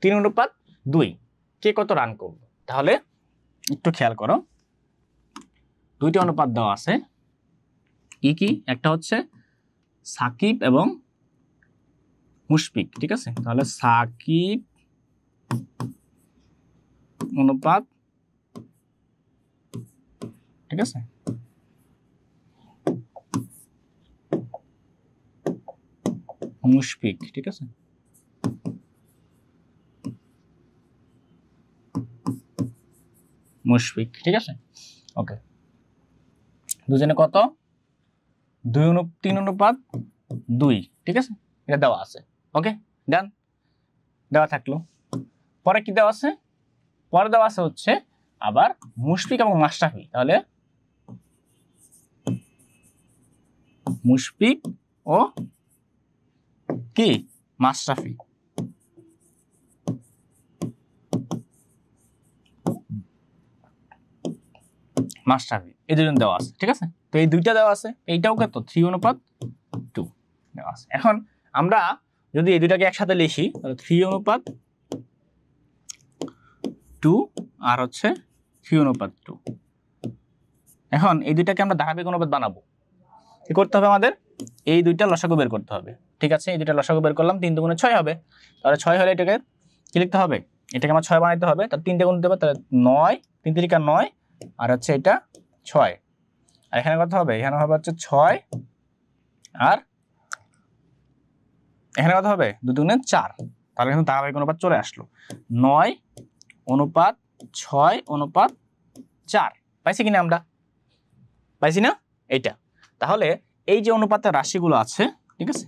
3:2। কে কত রান করবে, তাহলে একটু খেয়াল করো, দুইটা অনুপাত দেওয়া আছে। কি কি, একটা হচ্ছে সাকিব এবং মুশফিক। ঠিক আছে, তাহলে সাকিব অনুপাত, ঠিক আছে, মুশফিক। ঠিক আছে, মুশফিক। ঠিক আছে, ওকে, দুজনে কত, 3:2। ঠিক আছে, এটা দেওয়া আছে। ওকে, ডান, দেওয়া থাকলো। পরে কি দেওয়া আছে, পরে দেওয়া আছে হচ্ছে আবার মুশফিক এবং মাশরাফি। তাহলে মুশফিক ও কি মাশরাফি, মাশরাফি, এই দুজন দেওয়া আছে। ঠিক আছে, তো এই দুইটা দেওয়া আছে, এইটাও কত, 3:2 দেওয়া আছে। এখন আমরা যদি এই দুইটাকে একসাথে লিখি, তাহলে 3:2 আর হচ্ছে 3:2। এখন এই দুইটাকে আমরা ধারাবাহিক অনুপাত বানাবো। কি করতে হবে আমাদের, এই দুইটা লসাগু বের করতে হবে। ঠিক আছে, এই দুইটা লসাগু বের করলাম, 3 × 6 হবে। তাহলে 6 হলে এটাকে কি লিখতে হবে, এটাকে আমার 6 বানাইতে হবে। তাহলে 3 গুণ দিতে হবে, তাহলে 9, 3 × 9, আর হচ্ছে এটা 6। আর এখানে কত হবে, এখানে হবে হচ্ছে 6, আর এখানে কত হবে, 2 × 4। তাহলে কিন্তু ধারাবাহিক অনুপাত চলে আসলো, 9:6:4। পাইছি কিনা আমরা, পাইছি না এইটা। তাহলে এই যে অনুপাতের রাশিগুলো আছে, ঠিক আছে,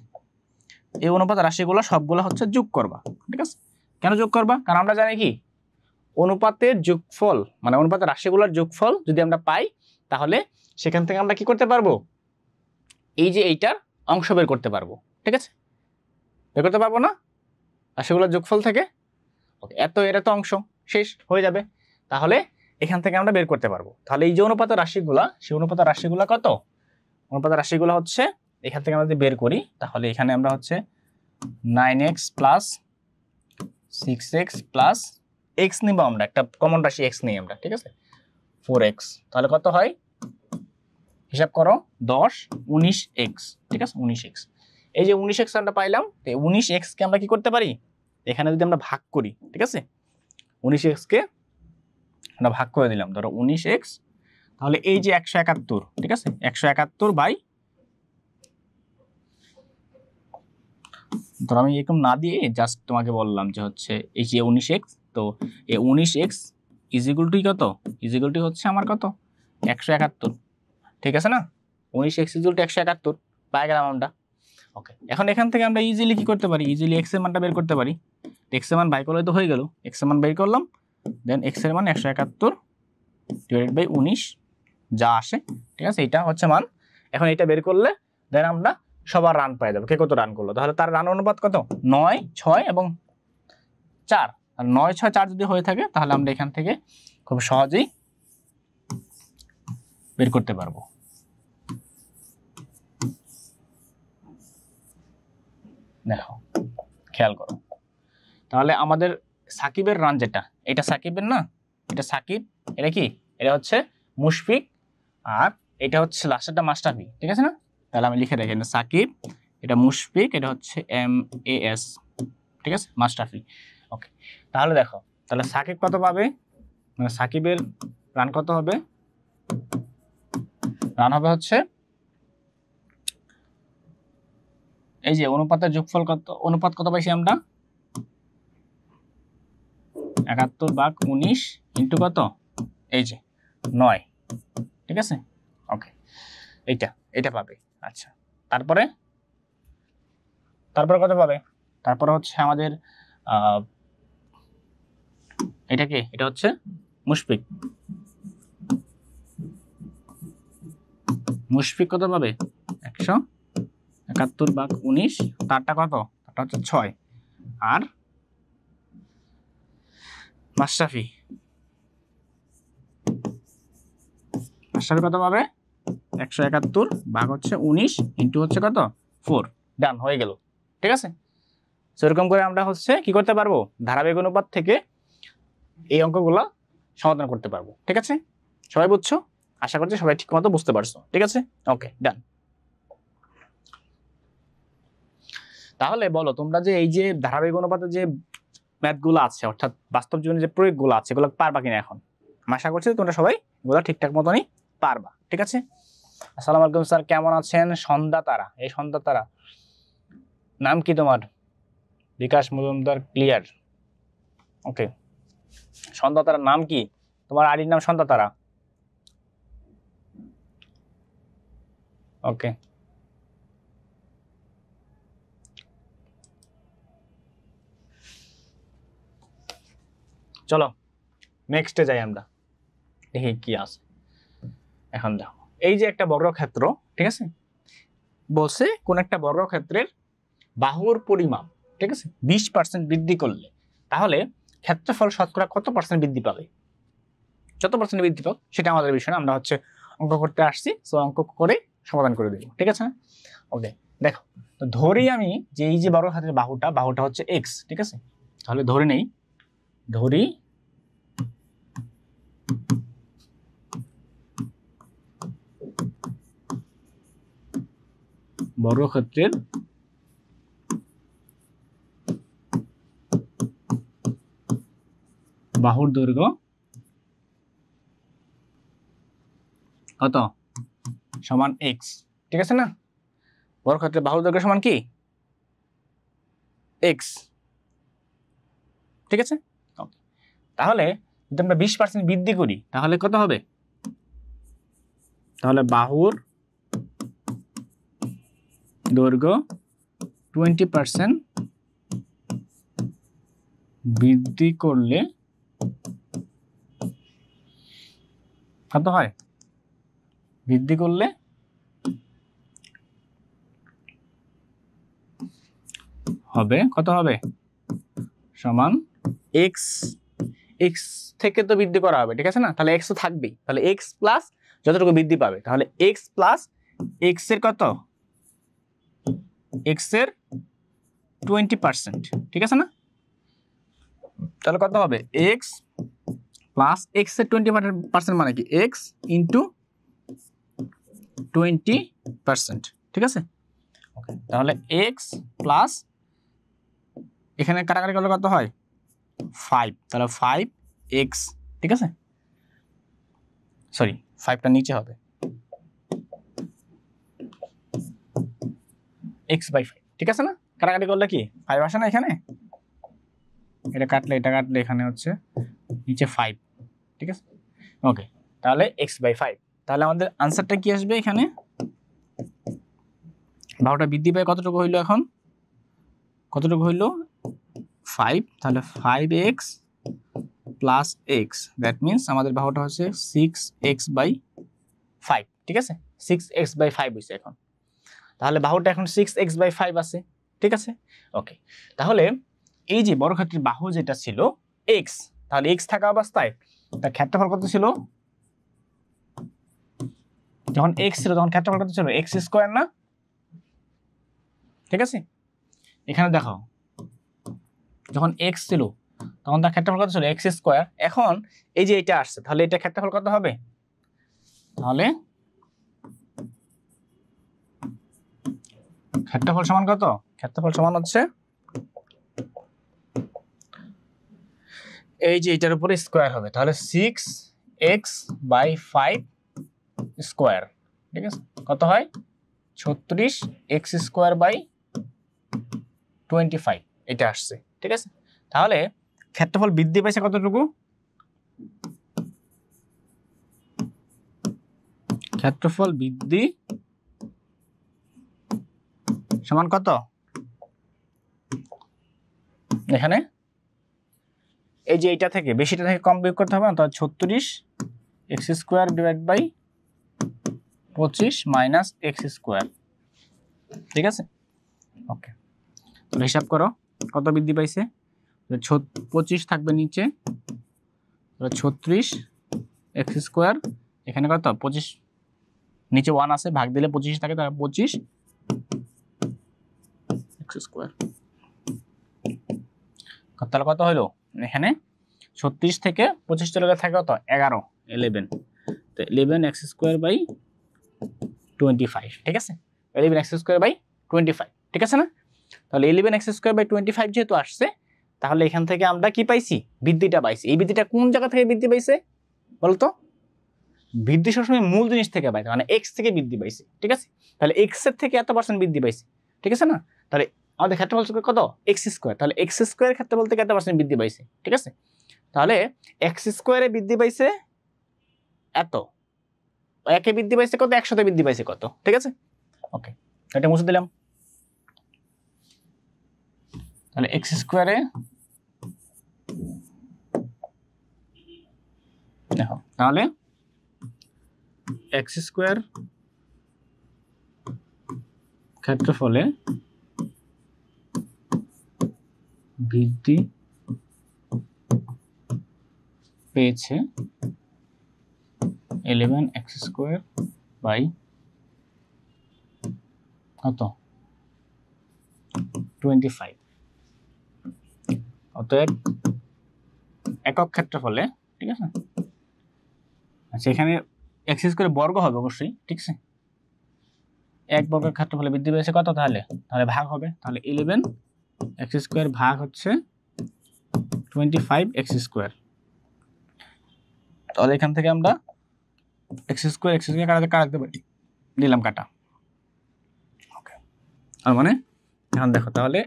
এই অনুপাতের রাশিগুলো সবগুলো হচ্ছে যোগ করবা। ঠিক আছে, কেন যোগ করবা, কারণ আমরা জানি কি, অনুপাতের যোগফল মানে অনুপাতের রাশিগুলোর যোগফল যদি আমরা পাই, তাহলে সেখান থেকে আমরা কি করতে পারবো, এই যে এইটার অংশ বের করতে পারবো। ঠিক আছে, বের করতে পারবো না রাশিগুলোর যোগফল থেকে, ওকে, এটা তো অংশ শেষ হয়ে যাবে। তাহলে এখান থেকে আমরা বের করতে পারবো। তাহলে এই যে অনুপাতের রাশিগুলা, সেই অনুপাতের রাশিগুলা কত, অনুপাতের রাশিগুলো হচ্ছে, এখান থেকে আমরা যদি বের করি, তাহলে এখানে আমরা হচ্ছে 9x + 6x + x নিব, আমরা একটা কমন রাশি x নিই আমরা। ঠিক আছে, 4x, তাহলে কত হয়, হিসাব করো, 10, 19x। ঠিক আছে, 19x, এই যে 19x আমরা পাইলাম, 19x কে আমরা কি করতে পারি, এখানে যদি আমরা ভাগ করি, ঠিক আছে, 19x কে আমরা ভাগ করে দিলাম, ধরো 19x, তাহলে এই যে 171, ঠিক আছে, 171 ধরো আমি এরকম না দিয়ে জাস্ট তোমাকে বললাম যে হচ্ছে এই যে 19x, তো এই 19x = কত, = হচ্ছে আমার কত, 171। ঠিক আছে না, 19x = 171 পাই গেলাম আমরা। ওকে, এখন এখান থেকে আমরা ইজিলি কি করতে পারি, ইজিলি x এর মানটা বের করতে পারি। x এর মান বাই করলে তো হয়ে গেল, x এর মান বের করলাম, দেন x এর মান 171/19 যা আসে। ঠিক আছে, এটা হচ্ছে মান। এখন এটা বের করলে দেন আমরা সবার রান পেয়ে যাবো, কে কত রান করলো। তাহলে তার রান অনুপাত কত, 9, 6 এবং 4। আর 9, 6, 4 যদি হয়ে থাকে, তাহলে আমরা এখান থেকে খুব সহজেই বের করতে পারবো। দেখো, খেয়াল করো, তাহলে আমাদের সাকিবের রান যেটা, এটা সাকিবের না, এটা সাকিব, এটা কি, এটা হচ্ছে মুশফিক, আর এটা হচ্ছে লাস্টেরটা মাশরাফি। ঠিক আছে না, তাহলে আমি লিখে রাখি, সাকিব, এটা মুশফিক, এটা হচ্ছে MAS, ঠিক আছে, মাশরাফি। ওকে, তাহলে দেখো, তাহলে সাকিব কত পাবে, মানে সাকিবের রান কত হবে, রান হবে হচ্ছে এই যে অনুপাতের যোগফল কত, অনুপাত কত পাইছি আমরা, 71/19 ইন্টু কত, এই যে 9। ঠিক আছে, ওকে, এটা পাবে। আচ্ছা, তারপরে কত পাবে, তারপরে হচ্ছে আমাদের এটা কি? এটা হচ্ছে মুশফিক। মুশফিক কত পাবে? 171 ভাগ 19, তারটা কত? তারটা হচ্ছে 6। আর মাশরাফি কত পাবে? 171 ভাগ হচ্ছে 19 ইন্টু হচ্ছে কত? 4। ডান, হয়ে গেল। ঠিক আছে, সেরকম করে আমরা হচ্ছে কি করতে পারবো? ধারাবাহিক অনুপাত থেকে এই অঙ্কগুলো সমাধান করতে পারবো। ঠিক আছে, সবাই বুঝছো? আশা করছি সবাই ঠিক মতো বুঝতে পারছো। ঠিক আছে, ওকে, ডান। তাহলে বলো তোমরা যে এই যে ধারাবাহিক অনুপাতে যে ম্যাথগুলো আছে, অর্থাৎ বাস্তব জীবনে যে প্রয়োগগুলো আছে, এগুলো পারবা কিনা এখন? আশা করছি তোমরা সবাই এগুলো ঠিকঠাক মতনই পারবা। ঠিক আছে, আসসালামু আলাইকুম স্যার, কেমন আছেন? সন্ধ্যা তারা, এই সন্ধ্যা তারা, নাম কি তোমার? বিকাশ মজুমদার, ক্লিয়ার। ওকে, সন্ধ্যা তারার নাম কি? তোমার আইডির নাম সন্ধ্যা তারা। ওকে, চলো নেক্সটে যাই আমরা, দেখি কি আছে। এখন দেখো, এই যে একটা বর্গক্ষেত্র, ঠিক আছে, বলছে কোন একটা বর্গক্ষেত্রের বাহুর পরিমাপ, ঠিক আছে, 20% বৃদ্ধি করলে তাহলে ক্ষেত্রফল শতকরা কত পার্সেন্ট বৃদ্ধি পাবে? যত পার্সেন্ট বৃদ্ধি পাবে সেটা আমাদের বিষয় না, আমরা হচ্ছে অঙ্ক করতে আসছি, সো অঙ্ক করে সমাধান করে দেবো। ঠিক আছে, ওকে। দেখো, তো ধরি আমি যে এই যে বর্গক্ষেত্রের বাহুটা হচ্ছে এক্স, ঠিক আছে, তাহলে ধরে নেই, ধরি বর্গক্ষেত্রের বাহুর দৈর্ঘ্য কত? সমান এক্স। ঠিক আছে না? বর্গক্ষেত্রের বাহুর দৈর্ঘ্য সমান কি? এক্স। ঠিক আছে, তাহলে যদি আমরা 20% বৃদ্ধি করি তাহলে কত হবে? তাহলে বাহুর দৈর্ঘ্য 20% বৃদ্ধি করলে কত হয়? বৃদ্ধি করলে হবে কত হবে? সমান এক্স। এক্স থেকে তো বৃদ্ধি করা হবে, ঠিক আছে না? তাহলে এক্স তো থাকবেই, তাহলে এক্স প্লাস যতটুকু বৃদ্ধি পাবে, তাহলে এক্স প্লাস এক্স এর কত? এক্স এর 20%, ঠিক আছে না? তাহলে কত হবে? এক্স প্লাস এক্স এর 20% মানে কি? এক্স ইন্টু 20%, ঠিক আছে, ওকে। তাহলে এক্স প্লাস এখানে কাটাকাটি করলে কত হয়? 5, তাহলে 5x, ঠিক আছে, সরি 5টা নিচে হবে, x/5, ঠিক আছে না? কাটাকাটি করলে কি 5 আসে না এখানে? এটা কাটলে এখানে হচ্ছে নিচে 5, ঠিক আছে, ওকে। তাহলে x/5, তাহলে আমাদের আনসারটা কি আসবে? এখানে বাহুটা বৃদ্ধি পায় কতটুকু হইলো? এখন কতটুকু হইলো? 5, তাহলে 5x plus x, that means আমাদের বাহুটা হচ্ছে 6x/5, ঠিক আছে, 6x/5 হয়েছে এখন। তাহলে বাহুটা এখন 6x/5 আছে, ঠিক আছে, ওকে। তাহলে এই যে বর্গক্ষেত্রের বাহু যেটা ছিল x, তাহলে x থাকা অবস্থায় তার ক্ষেত্রফল কত ছিল? যখন x ছিল তখন ক্ষেত্রফল কত ছিল? x² না? ঠিক আছে, এখানে দেখো, যখন x ছিল তখন তার ক্ষেত্রফল কত ছিল? x²। এখন এই যে এটা আসছে, তাহলে এটা ক্ষেত্রফল কত হবে? তাহলে ক্ষেত্রফল সমান কত? ক্ষেত্রফল সমান হচ্ছে এই যে এটার উপরে স্কয়ার হবে, তাহলে 6x/5 স্কয়ার, ঠিক আছে, কত হয়? 36x²/25, এটা আসছে, ঠিক আছে। তাহলে ক্ষেত্রফল বৃদ্ধি পাইছে কতটুকু? ক্ষেত্রফল বৃদ্ধি সমান কত? এখানে এই যে এইটা থেকে বেশিটা থেকে কম বিয়োগ করতে হবে না, তাহলে 36 x square divide by 25 minus x square. ঠিক আছে, ওকে। তাহলে হিসাব করো কত বৃদ্ধি পাইছে। 25 থাকবে নিচে, 36 এক্স স্কোয়ার, এখানে কত 25 নিচে 1 আছে, ভাগ দিলে 25 থাকে, তাহলে 25 এক্স স্কোয়ার। তাহলে কত হলো এখানে 36 থেকে 25 চলে গেলে থাকে কত 11 তো 11 এক্স স্কোয়ার বাই 25। ঠিক আছে, 11 এক্স স্কোয়ার বাই 25। ঠিক আছে না? তাহলে 11 এক্স স্কোয়ার বাই 25 যেহেতু আসছে, তাহলে এখান থেকে আমরা কি পাইছি, বৃদ্ধিটা পাইছি। এই বৃদ্ধিটা কোন জায়গা থেকে বৃদ্ধি পাইছে বলতো? বৃদ্ধি সবসময় মূল জিনিস থেকে পাইছে, মানে এক্স থেকে বৃদ্ধি পাইছে। ঠিক আছে, তাহলে এক্স এর থেকে এত % বৃদ্ধি পাইছে। ঠিক আছে না? তাহলে আমাদের ক্ষেত্রফল কত এক্স স্কোয়ার, তাহলে এক্স স্কোয়ারের ক্ষেত্রে বলতে কত % বৃদ্ধি পাইছে। ঠিক আছে, তাহলে এক্স স্কোয়ারে বৃদ্ধি পাইছে এত, একে বৃদ্ধি পাইছে কত, 100তে বৃদ্ধি পাইছে কত। ঠিক আছে, ওকে, এটা মুছে দিলাম। তাহলে এক্স স্কোয়ারে দেখো, তাহলে এক্স স্কোয়ার ক্ষেত্রফলে বৃদ্ধি পেয়েছে 11 এক্স স্কোয়ার বাই কত 25। অতএব একক ক্ষেত্রফলে, ঠিক আছে, আচ্ছা এখানে এক্স স্কোয়ার বর্গ হবে অবশ্যই। ঠিক আছে, এক বর্গের ক্ষেত্রফলে বৃদ্ধি পেয়েছে কত, তাহলে ভাগ হবে। তাহলে 11 এক্স স্কোয়ার ভাগ হচ্ছে 25 এক্স স্কোয়ার। তাহলে এখান থেকে আমরা এক্স স্কোয়ার কাটাতে পারি, দিলাম কাটা। ওকে, আর মানে এখন দেখো তাহলে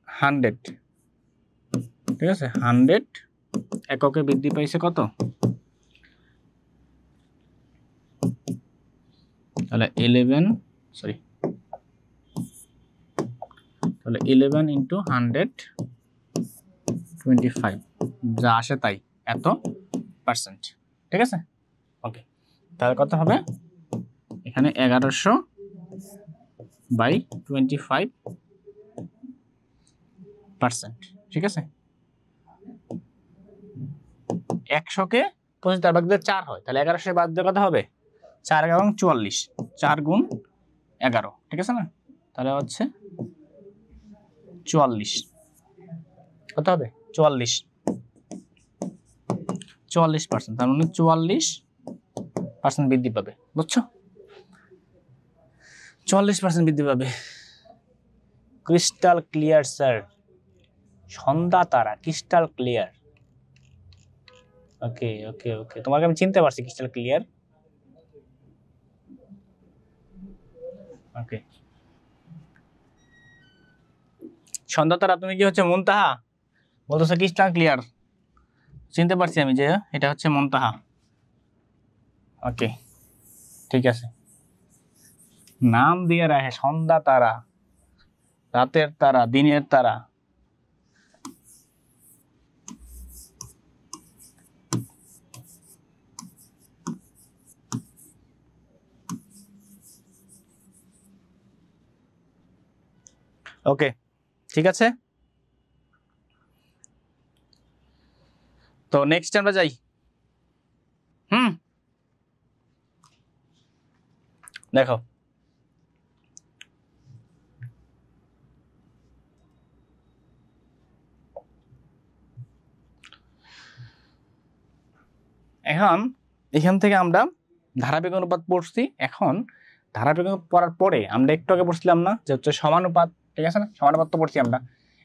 100, ঠিক আছে, 100 এককে বৃদ্ধি পাইছে কত, তাহলে 11 ইন্টু 125 যা আসে তাই এত %। ঠিক আছে, ওকে। তাহলে কত হবে এখানে 1100 বাই 25%। ঠিক আছে, 100কে 25 ভাগ দিলে 4 হয়, তাহলে 1100 বাদ দিয়ে কত হবে 4 এবং 44, 4 গুণ 11। ঠিক আছে না? তাহলে হচ্ছে 44, কত হবে 44%। তার মানে 44% বৃদ্ধি পাবে, বুঝছো? 44% বৃদ্ধি পাবে। ক্রিস্টাল ক্লিয়ার স্যার, সন্ধ্যা তারা ক্রিস্টাল ক্লিয়ার। ওকে ওকে ওকে, তোমাকে আমি চিনতে পারছি ক্রিস্টাল ক্লিয়ার। ওকে, সন্ধ্যা তারা তুমি কি হচ্ছে মুনতাহা বলতেছো ক্রিস্টাল ক্লিয়ার, চিনতে পারছি আমি যে এটা হচ্ছে মুনতাহা। ওকে, ঠিক আছে, নাম দিয়ে রাখে সন্ধ্যা তারা, রাতের তারা, দিনের তারা। ওকে, ঠিক আছে, তো নেক্সট আমরা যাই। দেখো এখন এখান থেকে আমরা ধারাবাহিক অনুপাত পড়ছি। এখন ধারাবাহিক অনুপাত পড়ার পরে আমরা একটু আগে পড়ছিলাম না যে হচ্ছে সমানুপাত। ঠিক আছে না, সমানুপাত তো পড়ছি আমরা।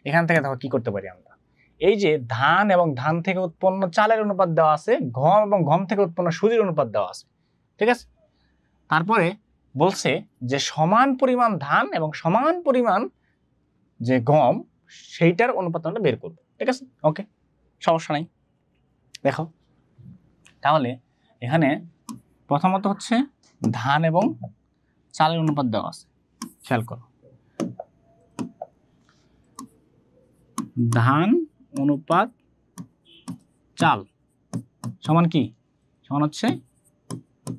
এখান থেকে দেখো কি করতে পারি আমরা, এই যে ধান এবং ধান থেকে উৎপন্ন চালের অনুপাত দেওয়া আছে, গম এবং গম থেকে উৎপন্ন সুজির অনুপাত দেওয়া আছে। ঠিক আছে, তারপরে বলছে যে সমান পরিমাণ ধান এবং সমান পরিমাণ যে গম সেইটার অনুপাত আমরা বের করব। ঠিক আছে, ওকে, সমস্যা নাই। দেখো তাহলে এখানে প্রথমত হচ্ছে ধান এবং চালের অনুপাত দেওয়া আছে, খেয়াল করো, ধান অনুপাত চাল সমান কি, সমান হচ্ছে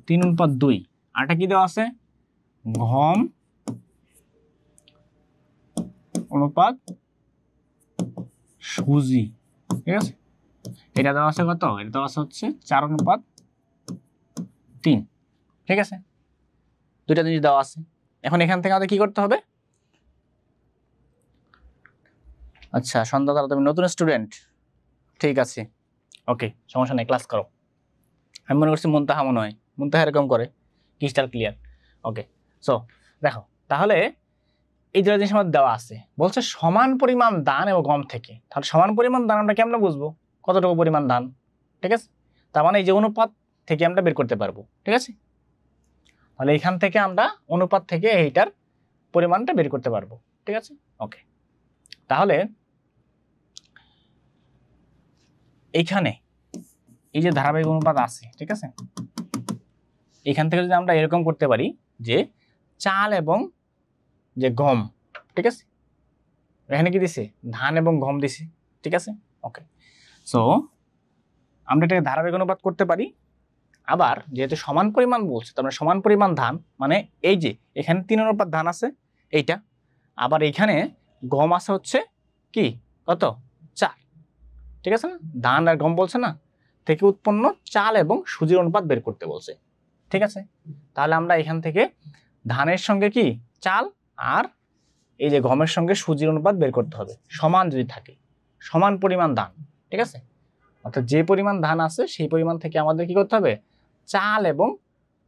3:2। আরটা কি দেওয়া আছে, গম অনুপাত সুজি, ঠিক আছে। এটা দেওয়া আছে কত, এটা দেওয়া আছে হচ্ছে 4:3, ঠিক আছে। দুইটা জিনিস দেওয়া আছে। এখন এখান থেকে আমাদের কি করতে হবে, আচ্ছা সন্ধ্যা তাহলে তুমি নতুন স্টুডেন্ট, ঠিক আছে, ওকে সমস্যা নেই, ক্লাস করো। আমি মনে করছি মুনতাহা মনে হয়, মুনতাহা এরকম করে, ক্রিস্টাল ক্লিয়ার। ওকে, সো দেখো তাহলে এই দুটো জিনিস আমাদের দেওয়া আছে, বলছে সমান পরিমাণ ধান এবং গম থেকে। তাহলে সমান পরিমাণ ধান আমরা কেমন বুঝবো, কতটুকু পরিমাণ ধান, ঠিক আছে। তার মানে এই যে অনুপাত থেকে আমরা বের করতে পারবো, ঠিক আছে। তাহলে এখান থেকে আমরা অনুপাত থেকে এইটার পরিমাণটা বের করতে পারবো, ঠিক আছে। ওকে, তাহলে এইখানে এই যে ধারাবাহিক অনুপাত আছে, ঠিক আছে, এখান থেকে যদি আমরা এরকম করতে পারি যে চাল এবং যে গম, ঠিক আছে, এখানে কি দিছে, ধান এবং গম দিছে, ঠিক আছে। ওকে, সো আমরা এটাকে ধারাবাহিক অনুপাত করতে পারি। আবার যেহেতু সমান পরিমাণ বলছে, তার মানে সমান পরিমাণ ধান, মানে এই যে এখানে 3 ধান আছে এইটা, আবার এইখানে গম আছে হচ্ছে কি কত 4, ঠিক আছে না, ধান আর গম বলছে না, থেকে উৎপন্ন চাল এবং সুজির অনুপাত বের করতে বলছে, ঠিক আছে। তাহলে আমরা এখান থেকে ধানের সঙ্গে কি চাল আর এই যে গমের সঙ্গে সুজির অনুপাত বের করতে হবে, সমান যদি থাকে, সমান পরিমাণ ধান, ঠিক আছে। অর্থাৎ যে পরিমাণ ধান আছে সেই পরিমাণ থেকে আমাদের কি করতে হবে, চাল এবং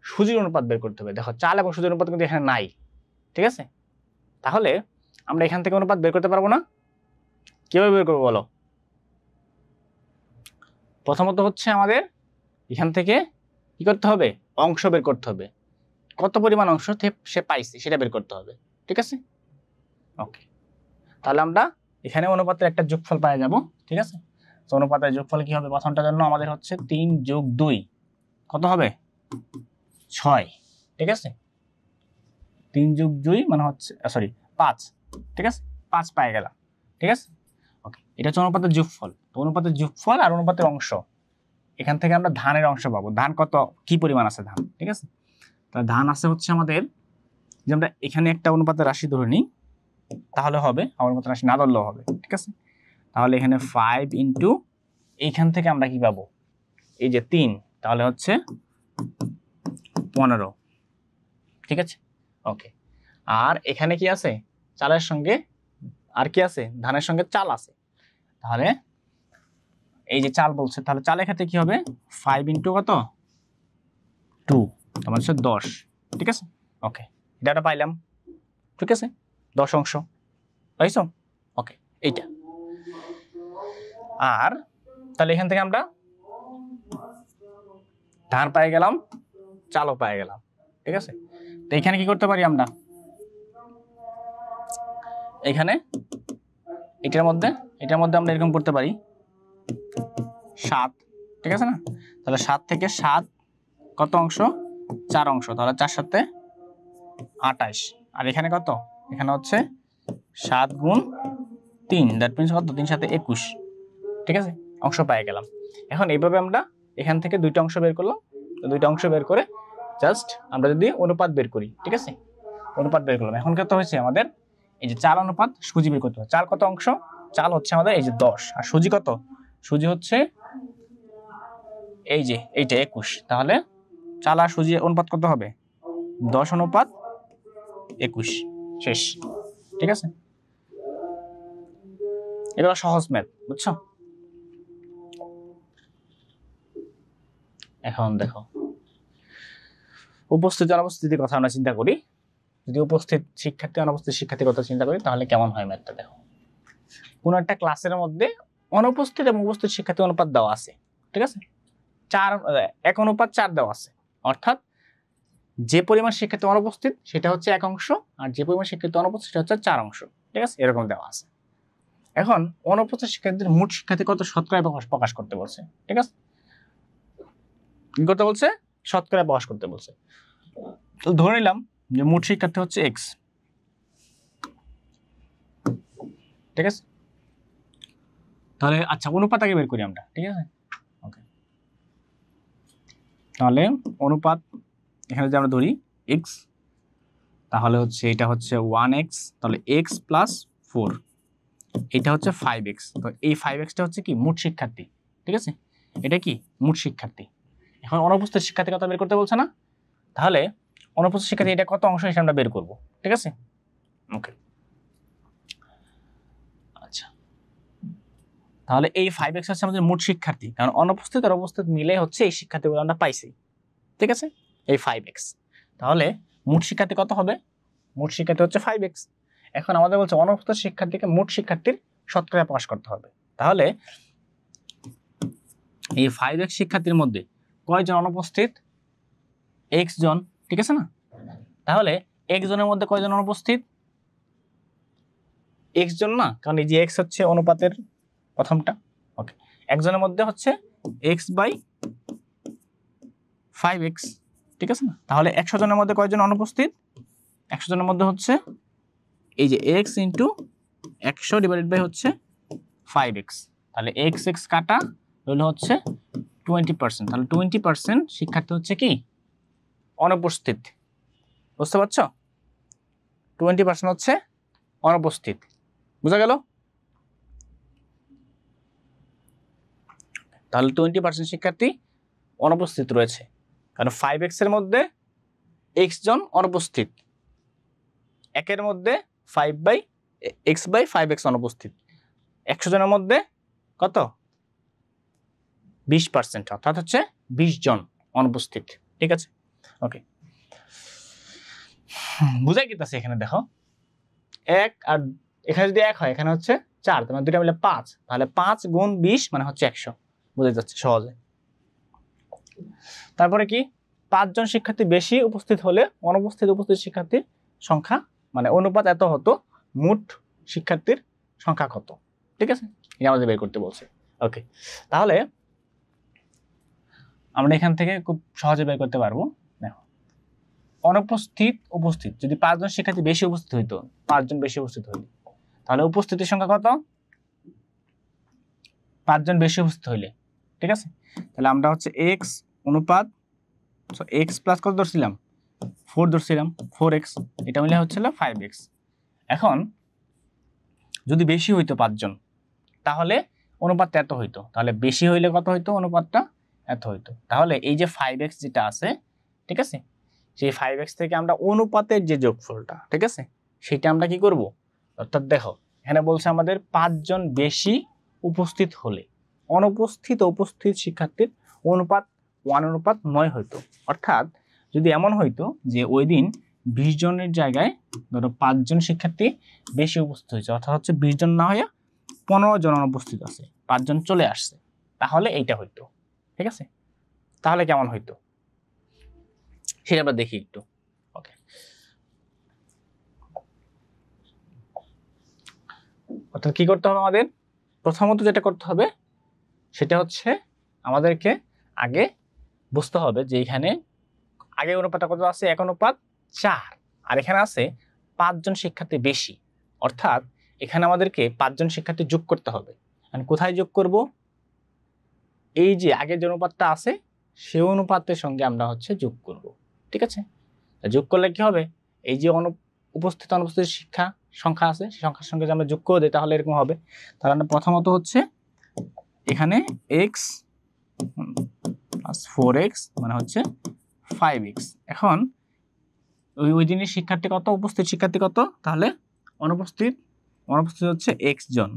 সুজির অনুপাত বের করতে হবে। দেখো চাল এবং সুজির অনুপাত কিন্তু এখানে নাই, ঠিক আছে। তাহলে আমরা এখান থেকে অনুপাত বের করতে পারবো না, কিভাবে বের করবো বলো। প্রথমত হচ্ছে আমাদের এখান থেকে কি করতে হবে, অংশ বের করতে হবে, কত পরিমাণ অংশ সে পাইছে সেটা বের করতে হবে, ঠিক আছে। ওকে, তাহলে আমরা এখানে অনুপাতের একটা যোগফল পাই যাব, ঠিক আছে। তো অনুপাতের যোগফল কি হবে, প্রথমটার জন্য আমাদের হচ্ছে 3 + 2 কত হবে 6, ঠিক আছে। 3 + 2 মানে হচ্ছে সরি 5, ঠিক আছে, 5 পাই গেলাম, ঠিক আছে। ওকে, এটা হচ্ছে অনুপাতের যোগফল। তো অনুপাতের যোগফল আর অনুপাতের অংশ, এখান থেকে আমরা ধানের অংশ পাবো, ধান কত কি পরিমাণ আছে ধান, ঠিক আছে। তাহলে ধান আছে হচ্ছে আমাদের, যে আমরা এখানে একটা অনুপাতের রাশি ধরে নিই তাহলে হবে, অনুপাতের রাশি না ধরলেও হবে, ঠিক আছে। তাহলে এখানে 5 ইন্টু এইখান থেকে আমরা কি পাবো, এই যে 3, তাহলে হচ্ছে 15, ঠিক আছে। ওকে, আর এখানে কি আছে, চালের সঙ্গে আর কি আছে, ধানের সঙ্গে চাল আছে। তাহলে এই যে চাল বলছে, তাহলে চালের ক্ষেত্রে কি হবে 5 ইন্টু কত 2, তোমার হচ্ছে 10, ঠিক আছে। ওকে, এটা পাইলাম, ঠিক আছে, 10 অংশ পাইছো। ওকে, এইটা। আর তাহলে এখান থেকে আমরা ধান পাই গেলাম, চালও পাই গেলাম, ঠিক আছে। তো এখানে কি করতে পারি আমরা, এখানে এটার মধ্যে আমরা এরকম করতে পারি 7, ঠিক আছে না। তাহলে 7 থেকে 7 কত অংশ, 4 অংশ, তাহলে 4 × 7 = 28। আর এখানে কত, এখানে হচ্ছে 7 × 3, দ্যাট মিন্স কত 3 × 7 = 21, ঠিক আছে, অংশ পাই গেলাম। এখন এইভাবে আমরা এখান থেকে দুইটা অংশ বের করলাম, দুইটা অংশ বের করে জাস্ট আমরা যদি অনুপাত বের করি, ঠিক আছে, অনুপাত বের করলাম। এখন কত হয়েছে আমাদের, এই যে চাল অনুপাত সুজি বের করতে হবে। চাল কত অংশ, চাল হচ্ছে আমাদের এই যে 10, আর সুজি কত, সুজি হচ্ছে এই যে এইটা 21। তাহলে চাল আর সুজি অনুপাত কত হবে, 10:21, শেষ, ঠিক আছে। এগুলো সহজ ম্যাথ, বুঝছো। এখন দেখো উপস্থিতি অনুপস্থিতির কথা আমরা চিন্তা করি, যদি উপস্থিত শিক্ষার্থী অনুপস্থিত শিক্ষার্থীর কথা চিন্তা করি তাহলে কেমন হয় ম্যাথটা। দেখো কোন একটা ক্লাসের মধ্যে অনুপস্থিত এবং উপস্থিত শিক্ষার্থী অনুপাত দেওয়া আছে, ঠিক আছে, 1:4 দেওয়া আছে। অর্থাৎ যে পরিমাণ শিক্ষার্থী অনুপস্থিত সেটা হচ্ছে 1 অংশ, আর যে পরিমাণ শিক্ষার্থী অনুপস্থিত সেটা হচ্ছে 4 অংশ, ঠিক আছে, এরকম দেওয়া আছে। এখন অনুপস্থিত শিক্ষার্থীদের মোট শিক্ষার্থী কত শতকরা প্রকাশ করতে বলছে, ঠিক আছে, কি করতে বলছে, শতকরা প্রকাশ করতে বলছে। তো ধরে নিলাম যে মোট শিক্ষার্থী হচ্ছে x, ঠিক আছে। তাহলে আচ্ছা অনুপাত আগে বের করি আমরা, ঠিক আছে। তাহলে অনুপাত এখানে যদি আমরা ধরি এক্স, তাহলে হচ্ছে এটা হচ্ছে 1x, তাহলে x প্লাস 4, এটা হচ্ছে 5x। তো এই 5xটা হচ্ছে কি মোট শিক্ষার্থী, ঠিক আছে, এটা কি মোট শিক্ষার্থী। এখন অনুপস্থিত শিক্ষার্থী কত বের করতে বলছে না, তাহলে অনুপস্থিত শিক্ষার্থী এটা কত অংশ হিসেবে আমরা বের করব, ঠিক আছে। ওকে, আচ্ছা, তাহলে এই 5x হচ্ছে আমাদের মোট শিক্ষার্থী, কারণ অনুপস্থিত আর উপস্থিত মিলে হচ্ছে এই শিক্ষার্থীগুলো আমরা পাইছি, ঠিক আছে, এই 5x। তাহলে মোট শিক্ষার্থী কত হবে, মোট শিক্ষার্থী হচ্ছে 5x। এখন আমাদের বলছে অনুপস্থিত শিক্ষার্থীকে মোট শিক্ষার্থীর শতকরা প্রকাশ করতে হবে। তাহলে এই 5x শিক্ষার্থীর মধ্যে কয়জন অনুপস্থিত, x জন, ঠিক আছে না। তাহলে x জনের মধ্যে কয়জন অনুপস্থিত, x জন না, কারণ এই যে x হচ্ছে অনুপাতের প্রথমটা। ওকে, একজনের মধ্যে হচ্ছে x বাই 5x, ঠিক আছে না। তাহলে 100 জনের মধ্যে কয়জন অনুপস্থিত, 100 জনের মধ্যে হচ্ছে এই যে x ইন্টু 100 ডিভাইডেড বাই হচ্ছে 5x, তাহলে x x কাটা হলো হচ্ছে 20%। তাহলে 20% শিক্ষার্থী হচ্ছে কি অনুপস্থিত, বুঝতে পারছো, 20% হচ্ছে অনুপস্থিত, বুঝা গেল। তাহলে 20% শিক্ষার্থী অনুপস্থিত রয়েছে, কারণ 5x এর মধ্যে x জন অনুপস্থিত, একের মধ্যে 5/x/5x অনুপস্থিত, 100 জনের মধ্যে কত 20%, অর্থাৎ হচ্ছে 20 জন অনুপস্থিত, ঠিক আছে। ওকে, বুঝাই গেছে এখানে দেখো, 1 আর এখানে যদি 1 হয়, এখানে হচ্ছে 4, তোমার দুইটা মিলে 5, তাহলে 5 গুণ 20 মানে হচ্ছে 100, বুঝা যাচ্ছে সহজে। তারপরে কি 5 জন শিক্ষার্থী বেশি উপস্থিত হলে অনুপস্থিত উপস্থিত শিক্ষার্থীর সংখ্যা মানে অনুপাত এত হতো, মোট শিক্ষার্থীর সংখ্যা কত, ঠিক আছে, এটা আমাদের বের করতে বলছে। ওকে, তাহলে আমরা এখান থেকে খুব সহজে বের করতে পারবো। দেখো, অনুপস্থিত উপস্থিত, যদি 5 জন শিক্ষার্থী বেশি উপস্থিত হইতো, 5 জন বেশি উপস্থিত হইলে, তাহলে উপস্থিতির সংখ্যা কত, 5 জন বেশি উপস্থিত হইলে, ঠিক আছে। তাহলে আমরা হচ্ছে x অনুপাত x প্লাস কত ধরছিলাম, 4 ধরছিলাম, 4x, এটা মিলে হচ্ছিল 5x। এখন যদি বেশি হইতো 5 জন, তাহলে অনুপাতটা এত হইতো, তাহলে বেশি হইলে কত হইতো, অনুপাতটা এত হইতো। তাহলে এই যে 5x যেটা আছে, ঠিক আছে, সেই 5x থেকে আমরা অনুপাতের যে যোগফলটা, ঠিক আছে, সেটা আমরা কি করব, অর্থাৎ দেখো এখানে বলছে আমাদের 5 জন বেশি উপস্থিত হলে অনুপস্থিত উপস্থিত শিক্ষার্থীর অনুপাত 1:9 হইতো। অর্থাৎ যদি এমন হইতো যে ওই দিন 20 জনের জায়গায় ধরো 5 জন শিক্ষার্থী বেশি উপস্থিত হয়েছে, অর্থাৎ হচ্ছে 20 জন না হয়ে 15 জন অনুপস্থিত আছে, 5 জন চলে আসছে, তাহলে এইটা হইতো, ঠিক আছে। তাহলে কেমন হইতো সেটা আমরা দেখি একটু। ওকে, অর্থাৎ কি করতে হবে আমাদের, প্রথমত যেটা করতে হবে সেটা হচ্ছে আমাদেরকে আগে বুঝতে হবে যে এখানে আগে অনুপাতটা কত আছে, 1:4, আর এখানে আছে 5 জন শিক্ষার্থী বেশি, অর্থাৎ এখানে আমাদেরকে 5 জন শিক্ষার্থী যোগ করতে হবে। কোথায় যোগ করব, এই যে আগের যে অনুপাতটা আছে সেই অনুপাতের সঙ্গে আমরা হচ্ছে যোগ করব, ঠিক আছে। যোগ করলে কি হবে, এই যে উপস্থিত অনুপস্থিত সংখ্যা আছে সেই সংখ্যার সঙ্গে যদি আমরা যোগ করে দিই তাহলে এরকম হবে। তাহলে আমরা প্রথমত হচ্ছে এখানে x প্লাস 4x মানে হচ্ছে 5x। এখন ওই দিনের শিক্ষার্থী কত, উপস্থিত শিক্ষার্থী কত, তাহলে অনুপস্থিত হচ্ছে x জন,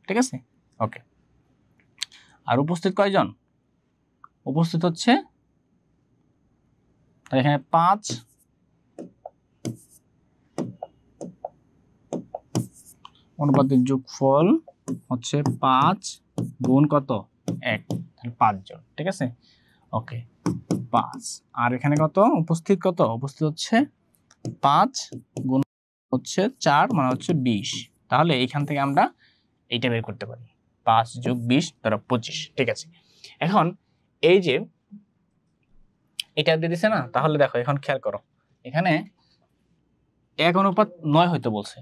ঠিক আছে। ওকে, আর উপস্থিত কয়জন, উপস্থিত হচ্ছে এখানে 5, অনুপাতের যোগফল হচ্ছে 5 গুণ কত 1, তাহলে 5 জন, ঠিক আছে। ওকে, 5, আর এখানে কত উপস্থিত, কত উপস্থিত হচ্ছে 5 গুণ হচ্ছে 4 মানে হচ্ছে 20। তাহলে এইখান থেকে আমরা এইটা বের করতে পারি, 5 যোগ 20 ধরো 25, ঠিক আছে। এখন এই যে এটা দিয়ে দিছে না, তাহলে দেখো এখন খেয়াল করো এখানে 1:9 হইতে বলছে,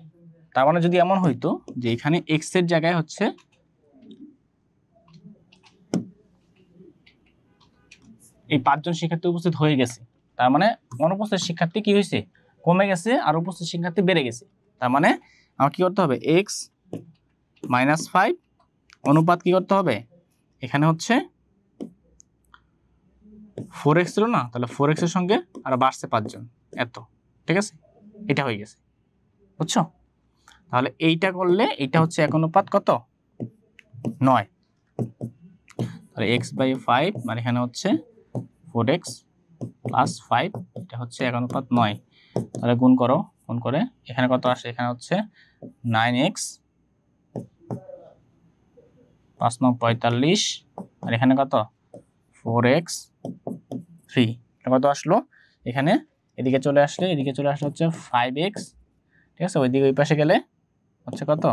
তার মানে যদি এমন হইতো যে এখানে x এর জায়গায় হচ্ছে এই 5 জন শিক্ষার্থী উপস্থিত হয়ে গেছে, তার মানে অনুপস্থিত শিক্ষার্থী কি হয়েছে, কমে গেছে, আর উপস্থিত শিক্ষার্থী বেড়ে গেছে। তার মানে আমার কি করতে হবে, x - 5 অনুপাত কি করতে হবে, এখানে হচ্ছে 4x ছিল না, তাহলে 4x এর সঙ্গে আর বাড়ছে 5 জন, এত। ঠিক আছে, এটা হয়ে গেছে, বুঝছো? তাহলে এইটা করলে এটা হচ্ছে 1 অনুপাত কত, 9। তাহলে x/5 মানে এখানে হচ্ছে 4x + 5, এটা হচ্ছে 1 অনুপাত 9। তাহলে গুণ করো, গুণ করে এখানে কত আসে, এখানে হচ্ছে 9x 5 9 45, আর এখানে কত 4x 3, এটা কত আসলো, এখানে এদিকে চলে আসলে, এদিকে চলে আসলে হচ্ছে 5x। ঠিক আছে, ওইদিকে ওই পাশে গেলে হচ্ছে কত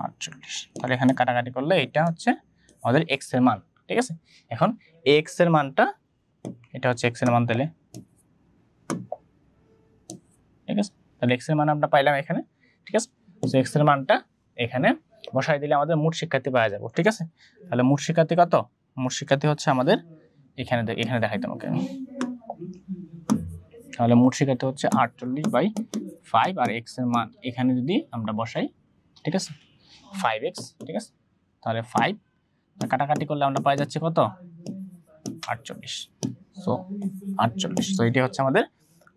48। তাহলে এখানে কাটাকাটি করলে এটা হচ্ছে আমাদের x এর মান। ঠিক আছে, এখন x এর মানটা, এটা হচ্ছে x এর মান, তাহলে ঠিক আছে, তাহলে x এর মান আমরা পাইলাম এখানে। ঠিক আছে, তো x এর মানটা এখানে বসাই দিলে আমাদের মোট শিক্ষার্থী পাওয়া যাবে। ঠিক আছে, তাহলে মোট শিক্ষার্থী কত, মোট শিক্ষার্থী হচ্ছে আমাদের এখানে, এখানে দেখাইতাম ওকে। তাহলে মোট শিক্ষার্থী হচ্ছে 48/5, আর x এর মান এখানে যদি আমরা বসাই, ঠিক আছে 5x। ঠিক আছে, তাহলে 5 কাটাকাটি করলে আমরা পাই যাচ্ছে কত 48। সো 48, তো এটি হচ্ছে আমাদের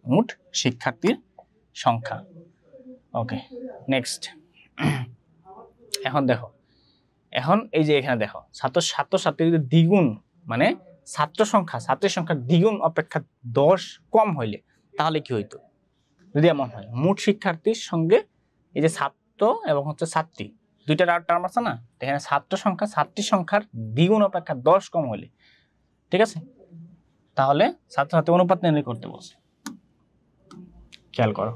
মোট শিক্ষার্থীর সংখ্যা। ওকে, নেক্সট। এখন দেখো, এখন এই যে এখানে দেখো ছাত্রছাত্রী যদি দ্বিগুণ, মানে ছাত্র সংখ্যা ছাত্রীর সংখ্যা দ্বিগুণ অপেক্ষা 10 কম হইলে তাহলে কি হইতো, যদি এমন হয় মোট শিক্ষার্থীর সঙ্গে এই যে ছাত্র এবং হচ্ছে ছাত্রী দুইটা টার্ম আছে না, এখানে ছাত্র সংখ্যা ছাত্রী সংখ্যার দ্বিগুণ অপেক্ষা 10 কম হইলে, ঠিক আছে, তাহলে ছাত্রছাত্রী অনুপাত নির্ণয় করতে বলছে। খেয়াল করো,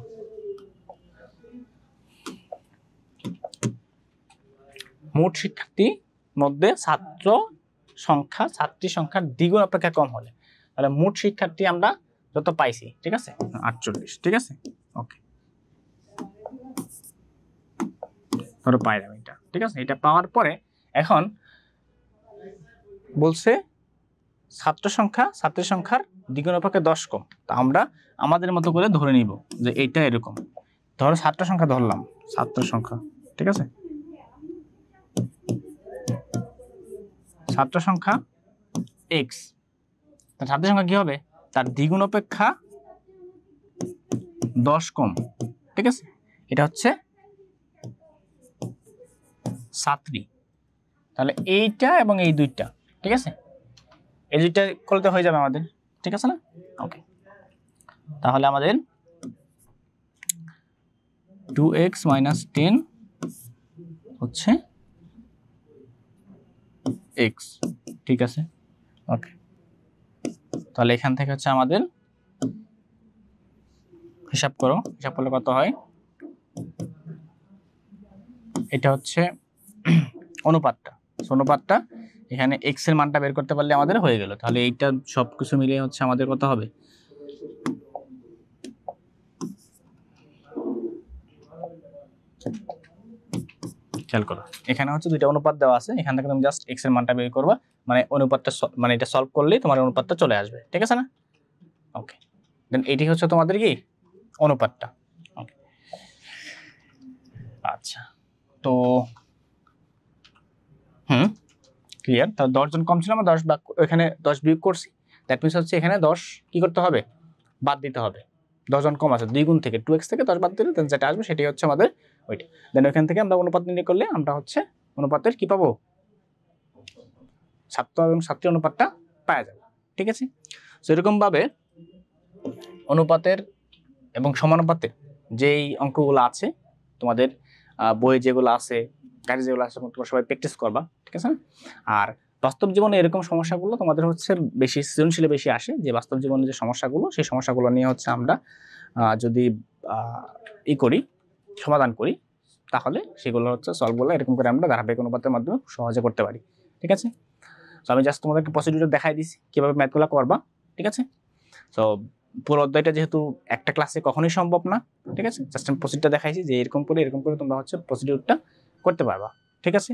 মোট শিক্ষার্থী মধ্যে ছাত্র সংখ্যা ছাত্রী সংখ্যার দ্বিগুণ অপেক্ষা কম হলে, তাহলে মোট শিক্ষার্থী আমরা যত পাইছি, ঠিক আছে 48। ঠিক আছে, ওকে, ধরো পাইলাম এটা। ঠিক আছে, এটা পাওয়ার পরে এখন বলছে ছাত্র সংখ্যা ছাত্রী সংখ্যার দ্বিগুণ অপেক্ষা 10 কম। তা আমরা আমাদের মতো করে ধরে নিব যে এইটা এরকম। ধরো ছাত্র সংখ্যা ধরলাম, ছাত্র সংখ্যা, ঠিক আছে, ছাত্র সংখ্যা x, তার ছাত্র সংখ্যা কি হবে, তার দ্বিগুণ অপেক্ষা 10 কম। ঠিক আছে, এটা হচ্ছে ছাত্রী। তাহলে এইটা এবং এই দুইটা, ঠিক আছে, এই দুইটা করতে হয়ে যাবে আমাদের। ঠিক আছে না, ওকে, তাহলে আমাদের 2x - 10 হচ্ছে x। ঠিক আছে, ওকে, তাহলে এখান থেকে হচ্ছে আমাদের হিসাব করো, হিসাব করলে কত হয়, এটা হচ্ছে অনুপাতটা, অনুপাতটা এখানে x এর মানটা বের করতে পারলে আমাদের হয়ে গেল। তাহলে এইটা সবকিছু মিলিয়ে হচ্ছে আমাদের কত হবে, খেয়াল করো এখানে হচ্ছে দুইটা অনুপাত দেওয়া আছে, এখান থেকে তুমি জাস্ট x এর মানটা বের করবা, মানে অনুপাতটা মানে এটা সলভ করলেই তোমার অনুপাতটা চলে আসবে। ঠিক আছে না, ওকে, দেন এটি হচ্ছে তোমাদের কি অনুপাতটা। ওকে, আচ্ছা, তো ক্লিয়ার। তাহলে 10 জন কম ছিল, আমরা 10 ভাগ এখানে 10 বিয়োগ করছি, দ্যাট মিন্স হচ্ছে এখানে 10 কি করতে হবে, বাদ দিতে হবে। 10 জন কম আছে, 2 গুণ থেকে 2x থেকে 10 বাদ দিলে দেন যেটা আসবে সেটাই হচ্ছে আমাদের ওইটা। দেন ওইখান থেকে আমরা অনুপাত নির্ণয় করলে আমরা হচ্ছে অনুপাতের কি পাবো, ছাত্র এবং ছাত্রী অনুপাতটা পাওয়া যাবে। ঠিক আছে, তো এরকম ভাবে অনুপাতের এবং সমানুপাতের যেই অঙ্কগুলো আছে তোমাদের বই যেগুলো আছে, গাড়ি যেগুলো আছে, তোমরা সবাই প্র্যাকটিস করবা। ঠিক আছে, আর বাস্তব জীবনে এরকম সমস্যাগুলো তোমাদের হচ্ছে বেশি সৃজনশীলে বেশি আসে, যে বাস্তব জীবনে যে সমস্যাগুলো, সেই সমস্যাগুলো নিয়ে হচ্ছে আমরা যদি করি, সমাধান করি, তাহলে সেগুলো হচ্ছে সলভগুলো এরকম করে আমরা ধারাবাহিক অনুপাতের মাধ্যমে সহজে করতে পারি। ঠিক আছে, তো আমি জাস্ট তোমাদেরকে প্রসিডিউরটা দেখাই দিছি কিভাবে ম্যাথগুলো করবা। ঠিক আছে, তো পুরো অধ্যায়টা যেহেতু একটা ক্লাসে কখনোই সম্ভব না, ঠিক আছে, জাস্ট আমি প্রসিডিউরটা দেখাইছি যে এরকম করে তোমরা হচ্ছে প্রসিডিউরটা করতে পারবা। ঠিক আছে,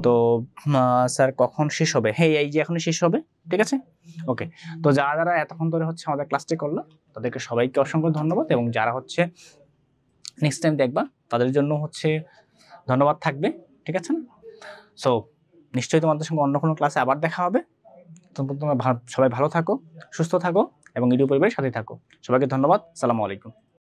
তো স্যার কখন শেষ হবে? হ্যাঁ, এই যে এখনই শেষ হবে। ঠিক আছে? ওকে। তো যারা, যারা এতক্ষণ ধরে হচ্ছে আমাদের ক্লাসটি করলো, তাদেরকে সবাইকে অসংখ্য ধন্যবাদ এবং যারা হচ্ছে নেক্সট টাইম দেখবা, তাদের জন্য হচ্ছে ধন্যবাদ থাকবে। ঠিক আছে না? সো নিশ্চয়ই তোমাদের সঙ্গে অন্য কোনো ক্লাসে আবার দেখা হবে। তোমরা সবাই ভালো থাকো, সুস্থ থাকো এবং ইডু পরিবারের সাথে থাকো। সবাইকে ধন্যবাদ। আসসালামু আলাইকুম।